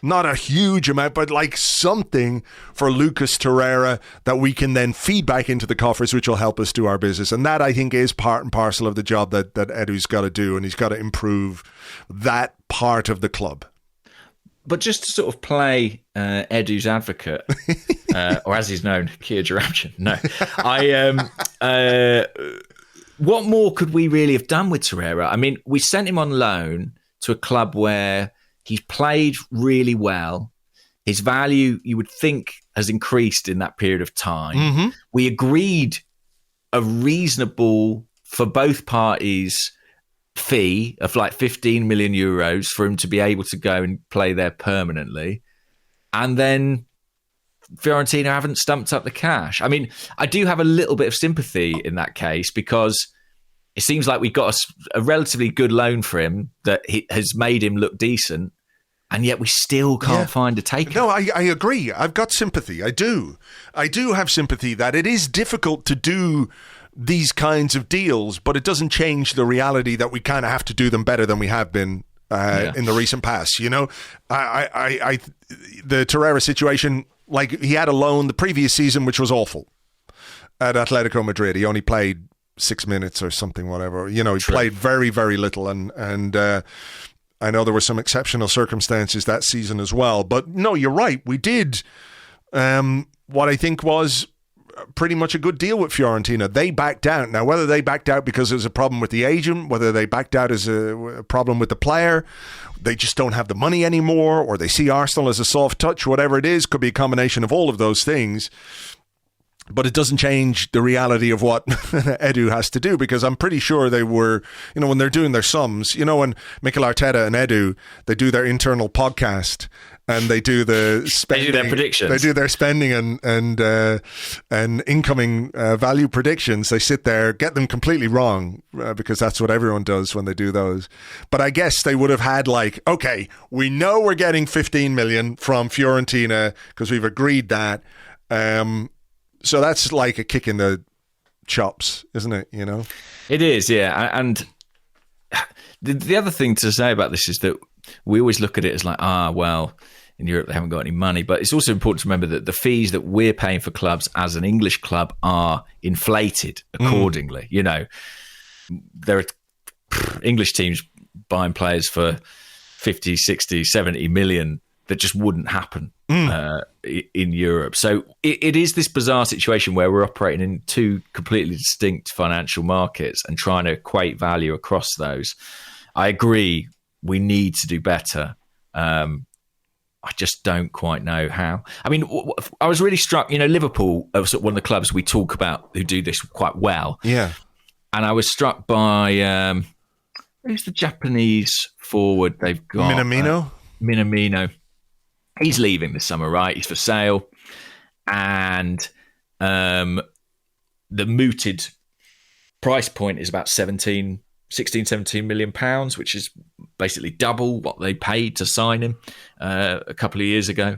not a huge amount, but like something for Lucas Torreira that we can then feed back into the coffers, which will help us do our business. And that, I think, is part and parcel of the job that Edu's got to do, and he's got to improve that part of the club. But just to sort of play Edu's advocate, or as he's known, Kia Jarabchin. No, what more could we really have done with Torreira? I mean, we sent him on loan to a club where he's played really well. His value, you would think, has increased in that period of time. We agreed a reasonable, for both parties, fee of like 15 million euros for him to be able to go and play there permanently. And then Fiorentina haven't stumped up the cash. I mean, I do have a little bit of sympathy in that case, because it seems like we got a relatively good loan for him that has made him look decent, and yet we still can't find a taker. No, I agree. I've got sympathy. I do have sympathy that it is difficult to do these kinds of deals, but it doesn't change the reality that we kind of have to do them better than we have been in the recent past. The Torreira situation, like, he had a loan the previous season, which was awful at Atletico Madrid. He only played 6 minutes or something, whatever. He played very, very little, and I know there were some exceptional circumstances that season as well. But no, you're right. We did what I think was pretty much a good deal with Fiorentina. They backed out. Now, whether they backed out because there was a problem with the agent, whether they backed out as a problem with the player, they just don't have the money anymore, or they see Arsenal as a soft touch, whatever it is, could be a combination of all of those things. But it doesn't change the reality of what Edu has to do, because I'm pretty sure they were, when they're doing their sums, when Mikel Arteta and Edu, they do their internal podcast and they do the spending. They do their predictions. They do their spending and incoming value predictions. They sit there, get them completely wrong, because that's what everyone does when they do those. But I guess they would have had okay, we know we're getting 15 million from Fiorentina because we've agreed that. So that's like a kick in the chops, isn't it? It is, yeah. And the other thing to say about this is that we always look at it as like, well, in Europe they haven't got any money. But it's also important to remember that the fees that we're paying for clubs as an English club are inflated accordingly. There are English teams buying players for 50, 60, 70 million that just wouldn't happen in Europe. So it is this bizarre situation where we're operating in two completely distinct financial markets and trying to equate value across those. I agree, we need to do better. I just don't quite know how. I mean, I was really struck, Liverpool are sort of one of the clubs we talk about who do this quite well. Yeah. And I was struck by, who's the Japanese forward they've got? Minamino. He's leaving this summer, right? He's for sale. And the mooted price point is about 17 million pounds, which is basically double what they paid to sign him a couple of years ago.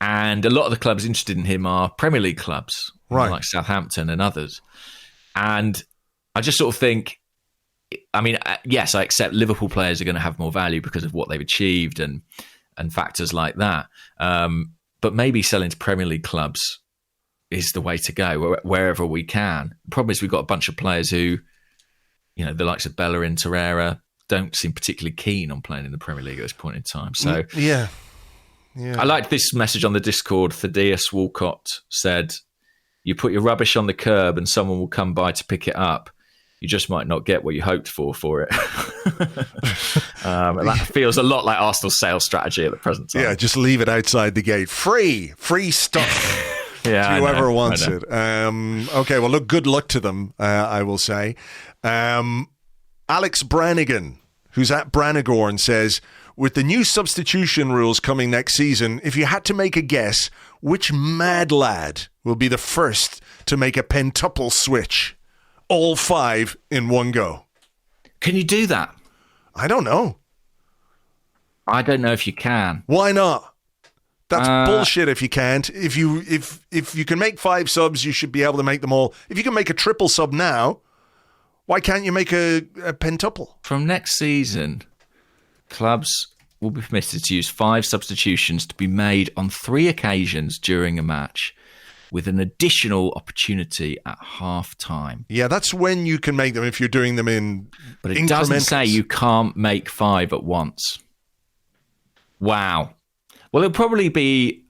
And a lot of the clubs interested in him are Premier League clubs, right, like Southampton and others. And I just sort of think, I mean, yes, I accept Liverpool players are going to have more value because of what they've achieved and factors like that. But maybe selling to Premier League clubs is the way to go wherever we can. The problem is we've got a bunch of players who, the likes of Bellerin, Torreira, don't seem particularly keen on playing in the Premier League at this point in time. So yeah. I liked this message on the Discord. Thaddeus Walcott said, "You put your rubbish on the curb and someone will come by to pick it up. You just might not get what you hoped for it." That feels a lot like Arsenal's sales strategy at the present time. Yeah, just leave it outside the gate. Free stuff. Yeah, to whoever wants it. Okay, well, look, good luck to them, I will say. Alex Brannigan, who's at Brannigorn, says, with the new substitution rules coming next season, if you had to make a guess, which mad lad will be the first to make a pentuple switch? All 5 in one go. Can you do that? I don't know. I don't know if you can. Why not? That's bullshit if you can't. If you can make 5 subs, you should be able to make them all. If you can make a triple sub now, why can't you make a pentuple? From next season, clubs will be permitted to use 5 substitutions to be made on 3 occasions during a match, with an additional opportunity at half-time. Yeah, that's when you can make them if you're doing them in But it doesn't say you can't make 5 at once. Wow. Well, it'll probably be...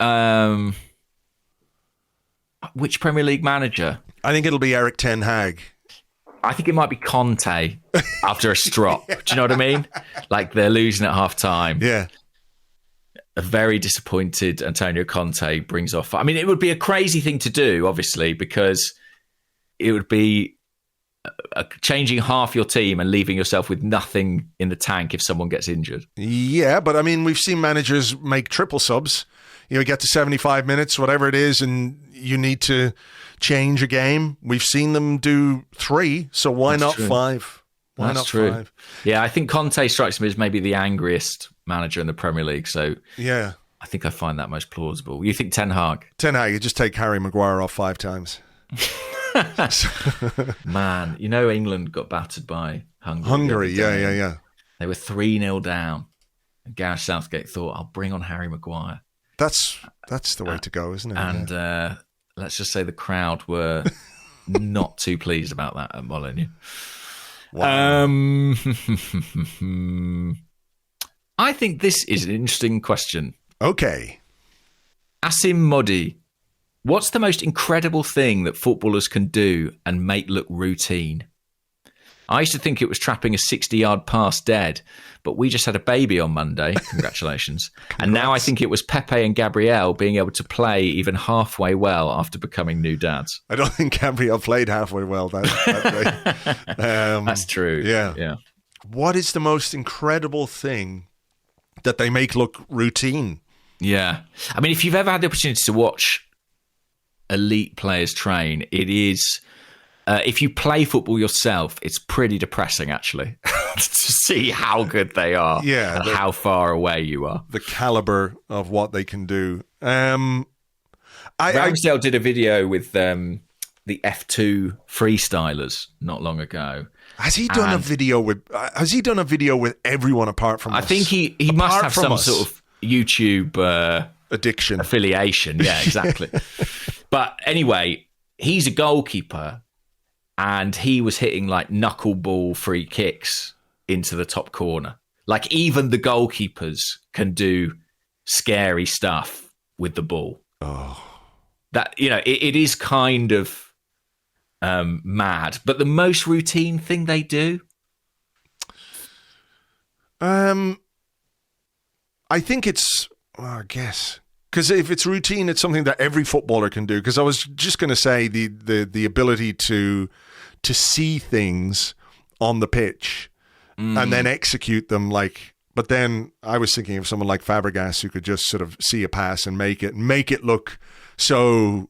which Premier League manager? I think it'll be Eric Ten Hag. I think it might be Conte after a strop. Do you know what I mean? Like they're losing at half-time. Yeah. A very disappointed Antonio Conte brings off... I mean, it would be a crazy thing to do, obviously, because it would be changing half your team and leaving yourself with nothing in the tank if someone gets injured. Yeah, but I mean, we've seen managers make triple subs. You get to 75 minutes, whatever it is, and you need to change a game. We've seen them do 3, so why not 5? Why not 5? Yeah, I think Conte strikes me as maybe the angriest manager in the Premier League, so yeah, I think I find that most plausible. You think Ten Hag? Ten Hag, you just take Harry Maguire off 5 times. Man, England got battered by Hungary. Hungary, yeah. They were 3-0 down, and Gareth Southgate thought, I'll bring on Harry Maguire. That's the way to go, isn't it? And let's just say the crowd were not too pleased about that at Molineux. Wow. I think this is an interesting question. Okay. Asim Modi, what's the most incredible thing that footballers can do and make look routine? I used to think it was trapping a 60-yard pass dead, but we just had a baby on Monday. Congratulations. And now I think it was Pepe and Gabriel being able to play even halfway well after becoming new dads. I don't think Gabriel played halfway well that day. That's true. Yeah. What is the most incredible thing that they make look routine? Yeah. I mean, if you've ever had the opportunity to watch elite players train, it is... if you play football yourself, it's pretty depressing, actually, to see how good they are and how far away you are. The caliber of what they can do. Ramsdale did a video with the F2 freestylers not long ago. Has he done a video with everyone apart from us? I think he must have some sort of YouTube addiction affiliation. Yeah, exactly. But anyway, he's a goalkeeper. And he was hitting like knuckleball free kicks into the top corner. Like even the goalkeepers can do scary stuff with the ball. Oh, that it is kind of mad. But the most routine thing they do, I think it's. I guess. Because if it's routine, it's something that every footballer can do. Because I was just going to say the ability to see things on the pitch and then execute them but then I was thinking of someone like Fabregas who could just sort of see a pass and make it look so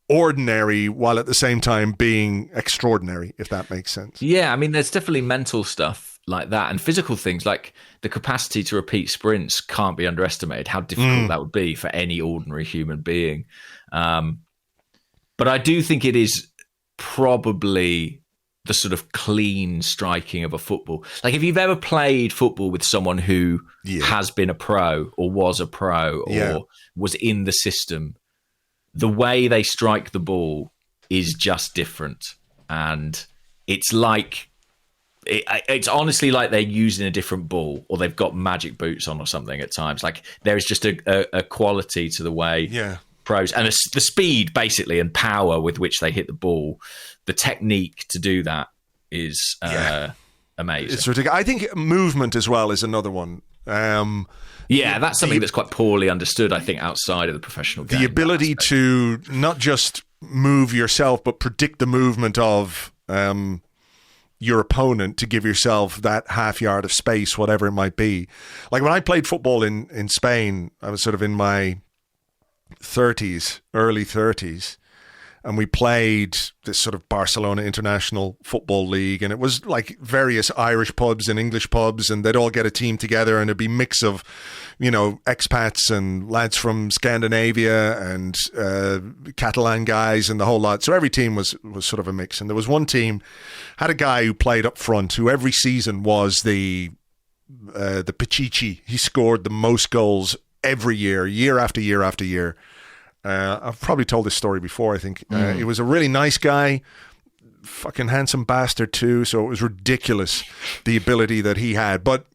ordinary while at the same time being extraordinary, if that makes sense. Yeah, I mean, there's definitely mental stuff like that and physical things like the capacity to repeat sprints can't be underestimated, how difficult that would be for any ordinary human being. But I do think it is probably the sort of clean striking of a football. Like if you've ever played football with someone who has been a pro or was a pro or was in the system, the way they strike the ball is just different. And it's like, it's honestly like they're using a different ball, or they've got magic boots on or something at times. Like there is just a quality to the way pros, and the speed basically and power with which they hit the ball, the technique to do that is amazing. It's ridiculous. I think movement as well is another one. That's something that's quite poorly understood, I think, outside of the professional game. The ability to not just move yourself, but predict the movement of your opponent to give yourself that half yard of space, whatever it might be. Like when I played football in Spain, I was sort of in my 30s, early 30s, and we played this sort of Barcelona International Football League, and it was like various Irish pubs and English pubs, and they'd all get a team together, and it'd be a mix of, expats and lads from Scandinavia and Catalan guys and the whole lot. So every team was sort of a mix. And there was one team, had a guy who played up front, who every season was the Pichichi. He scored the most goals every year after year after year. I've probably told this story before, I think. He was a really nice guy, fucking handsome bastard too, so it was ridiculous, the ability that he had. But,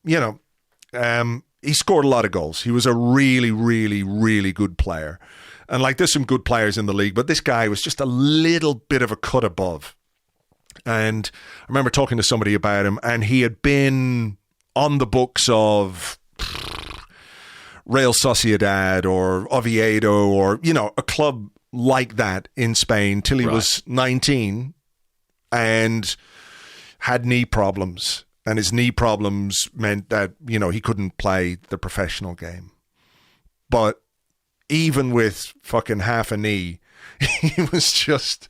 he scored a lot of goals. He was a really, really, really good player. And like, there's some good players in the league, but this guy was just a little bit of a cut above. And I remember talking to somebody about him, and he had been on the books of Real Sociedad or Oviedo or, a club like that in Spain till he was 19 and had knee problems. And his knee problems meant that, he couldn't play the professional game. But even with fucking half a knee, he was just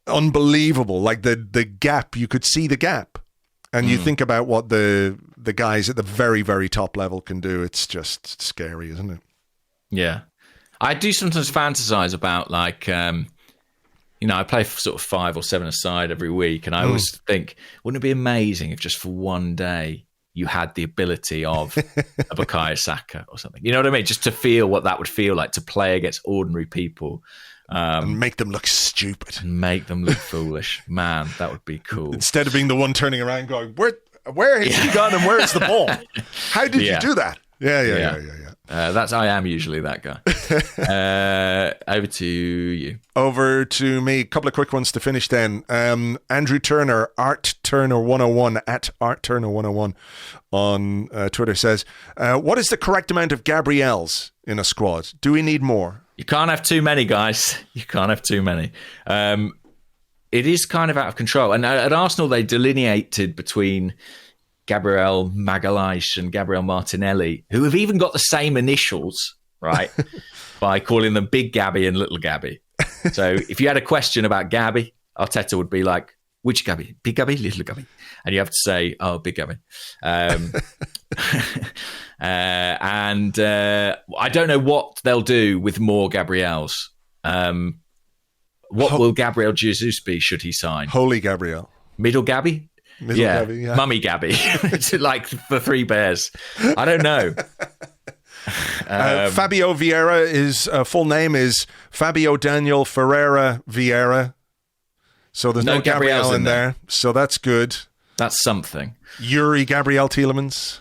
unbelievable. Like the gap, you could see the gap. And you think about what the guys at the very, very top level can do. It's just scary, isn't it? Yeah. I do sometimes fantasize about, like, I play sort of 5 or 7 aside every week. And I always think, wouldn't it be amazing if just for one day you had the ability of a Bukayo Saka or something? You know what I mean? Just to feel what that would feel like, to play against ordinary people. And make them look stupid. And make them look foolish. Man, that would be cool. Instead of being the one turning around going, where has he gone and where's the ball? How did you do that? Yeah. I am usually that guy. Over to you. Over to me. A couple of quick ones to finish then. Andrew Turner, Art Turner 101 at Art Turner 101 on Twitter says, what is the correct amount of Gabriels in a squad? Do we need more? You can't have too many, guys. You can't have too many. It is kind of out of control. And at Arsenal, they delineated between Gabriel Magalhaes and Gabriel Martinelli, who have even got the same initials, right? By calling them Big Gabby and Little Gabby. So if you had a question about Gabby, Arteta would be like, which Gabby? Big Gabby, Little Gabby? And you have to say, oh, Big Gabby. And I don't know what they'll do with more Gabriels. What will Gabriel Jesus be should he sign? Holy Gabriel. Middle Gabby? Gabby, yeah. Mummy Gabby. It's like the Three Bears. I don't know. Fabio Vieira, his full name is Fabio Daniel Ferreira Vieira. So there's no Gabriel in there. So that's good. That's something. Yuri Gabriel Tielemans.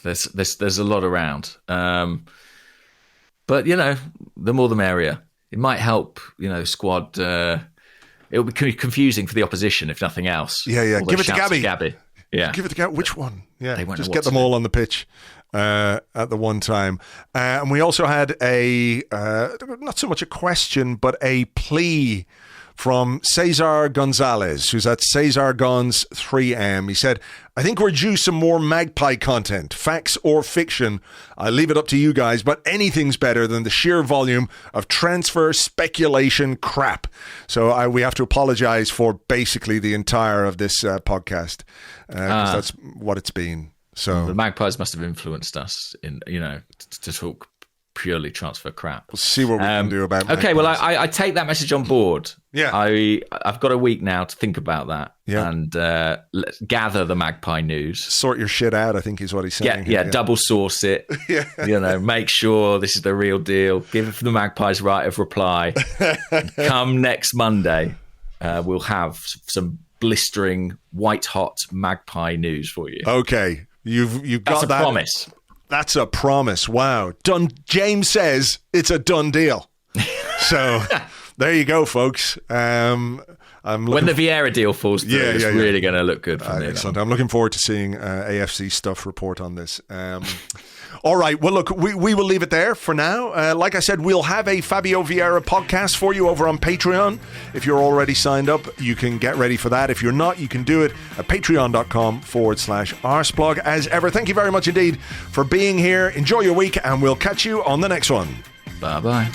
There's a lot around. But, the more the merrier. It might help, squad. It'll be confusing for the opposition, if nothing else. Yeah. Give it to Gabby. Yeah. Give it to Gabby. Which one? Yeah. Just get them all on the pitch at the one time. And we also had not so much a question, but a plea from Cesar Gonzalez, who's at Cesar Gons 3M. He said, I think we're due some more Magpie content, facts or fiction. I leave it up to you guys, but anything's better than the sheer volume of transfer speculation crap. So we have to apologize for basically the entire of this podcast, because that's what it's been. So the Magpies must have influenced us in, to talk purely transfer crap. We'll see what we can do about Magpies. Okay, well, I take that message on board. Yeah. I've got a week now to think about that and let's gather the Magpie news. Sort your shit out, I think is what he's saying. Yeah, double source it. Make sure this is the real deal. Give the Magpies right of reply. Come next Monday, we'll have some blistering, white-hot Magpie news for you. Okay. You've got that. That's a promise. That's a promise. Wow. Done. James says it's a done deal. So... There you go, folks. When the Vieira deal falls through, it's really going to look good for me. Excellent. I'm looking forward to seeing AFC Stuff report on this. All right. Well, look, we will leave it there for now. Like I said, we'll have a Fabio Vieira podcast for you over on Patreon. If you're already signed up, you can get ready for that. If you're not, you can do it at patreon.com/Arseblog. As ever, thank you very much indeed for being here. Enjoy your week, and we'll catch you on the next one. Bye-bye.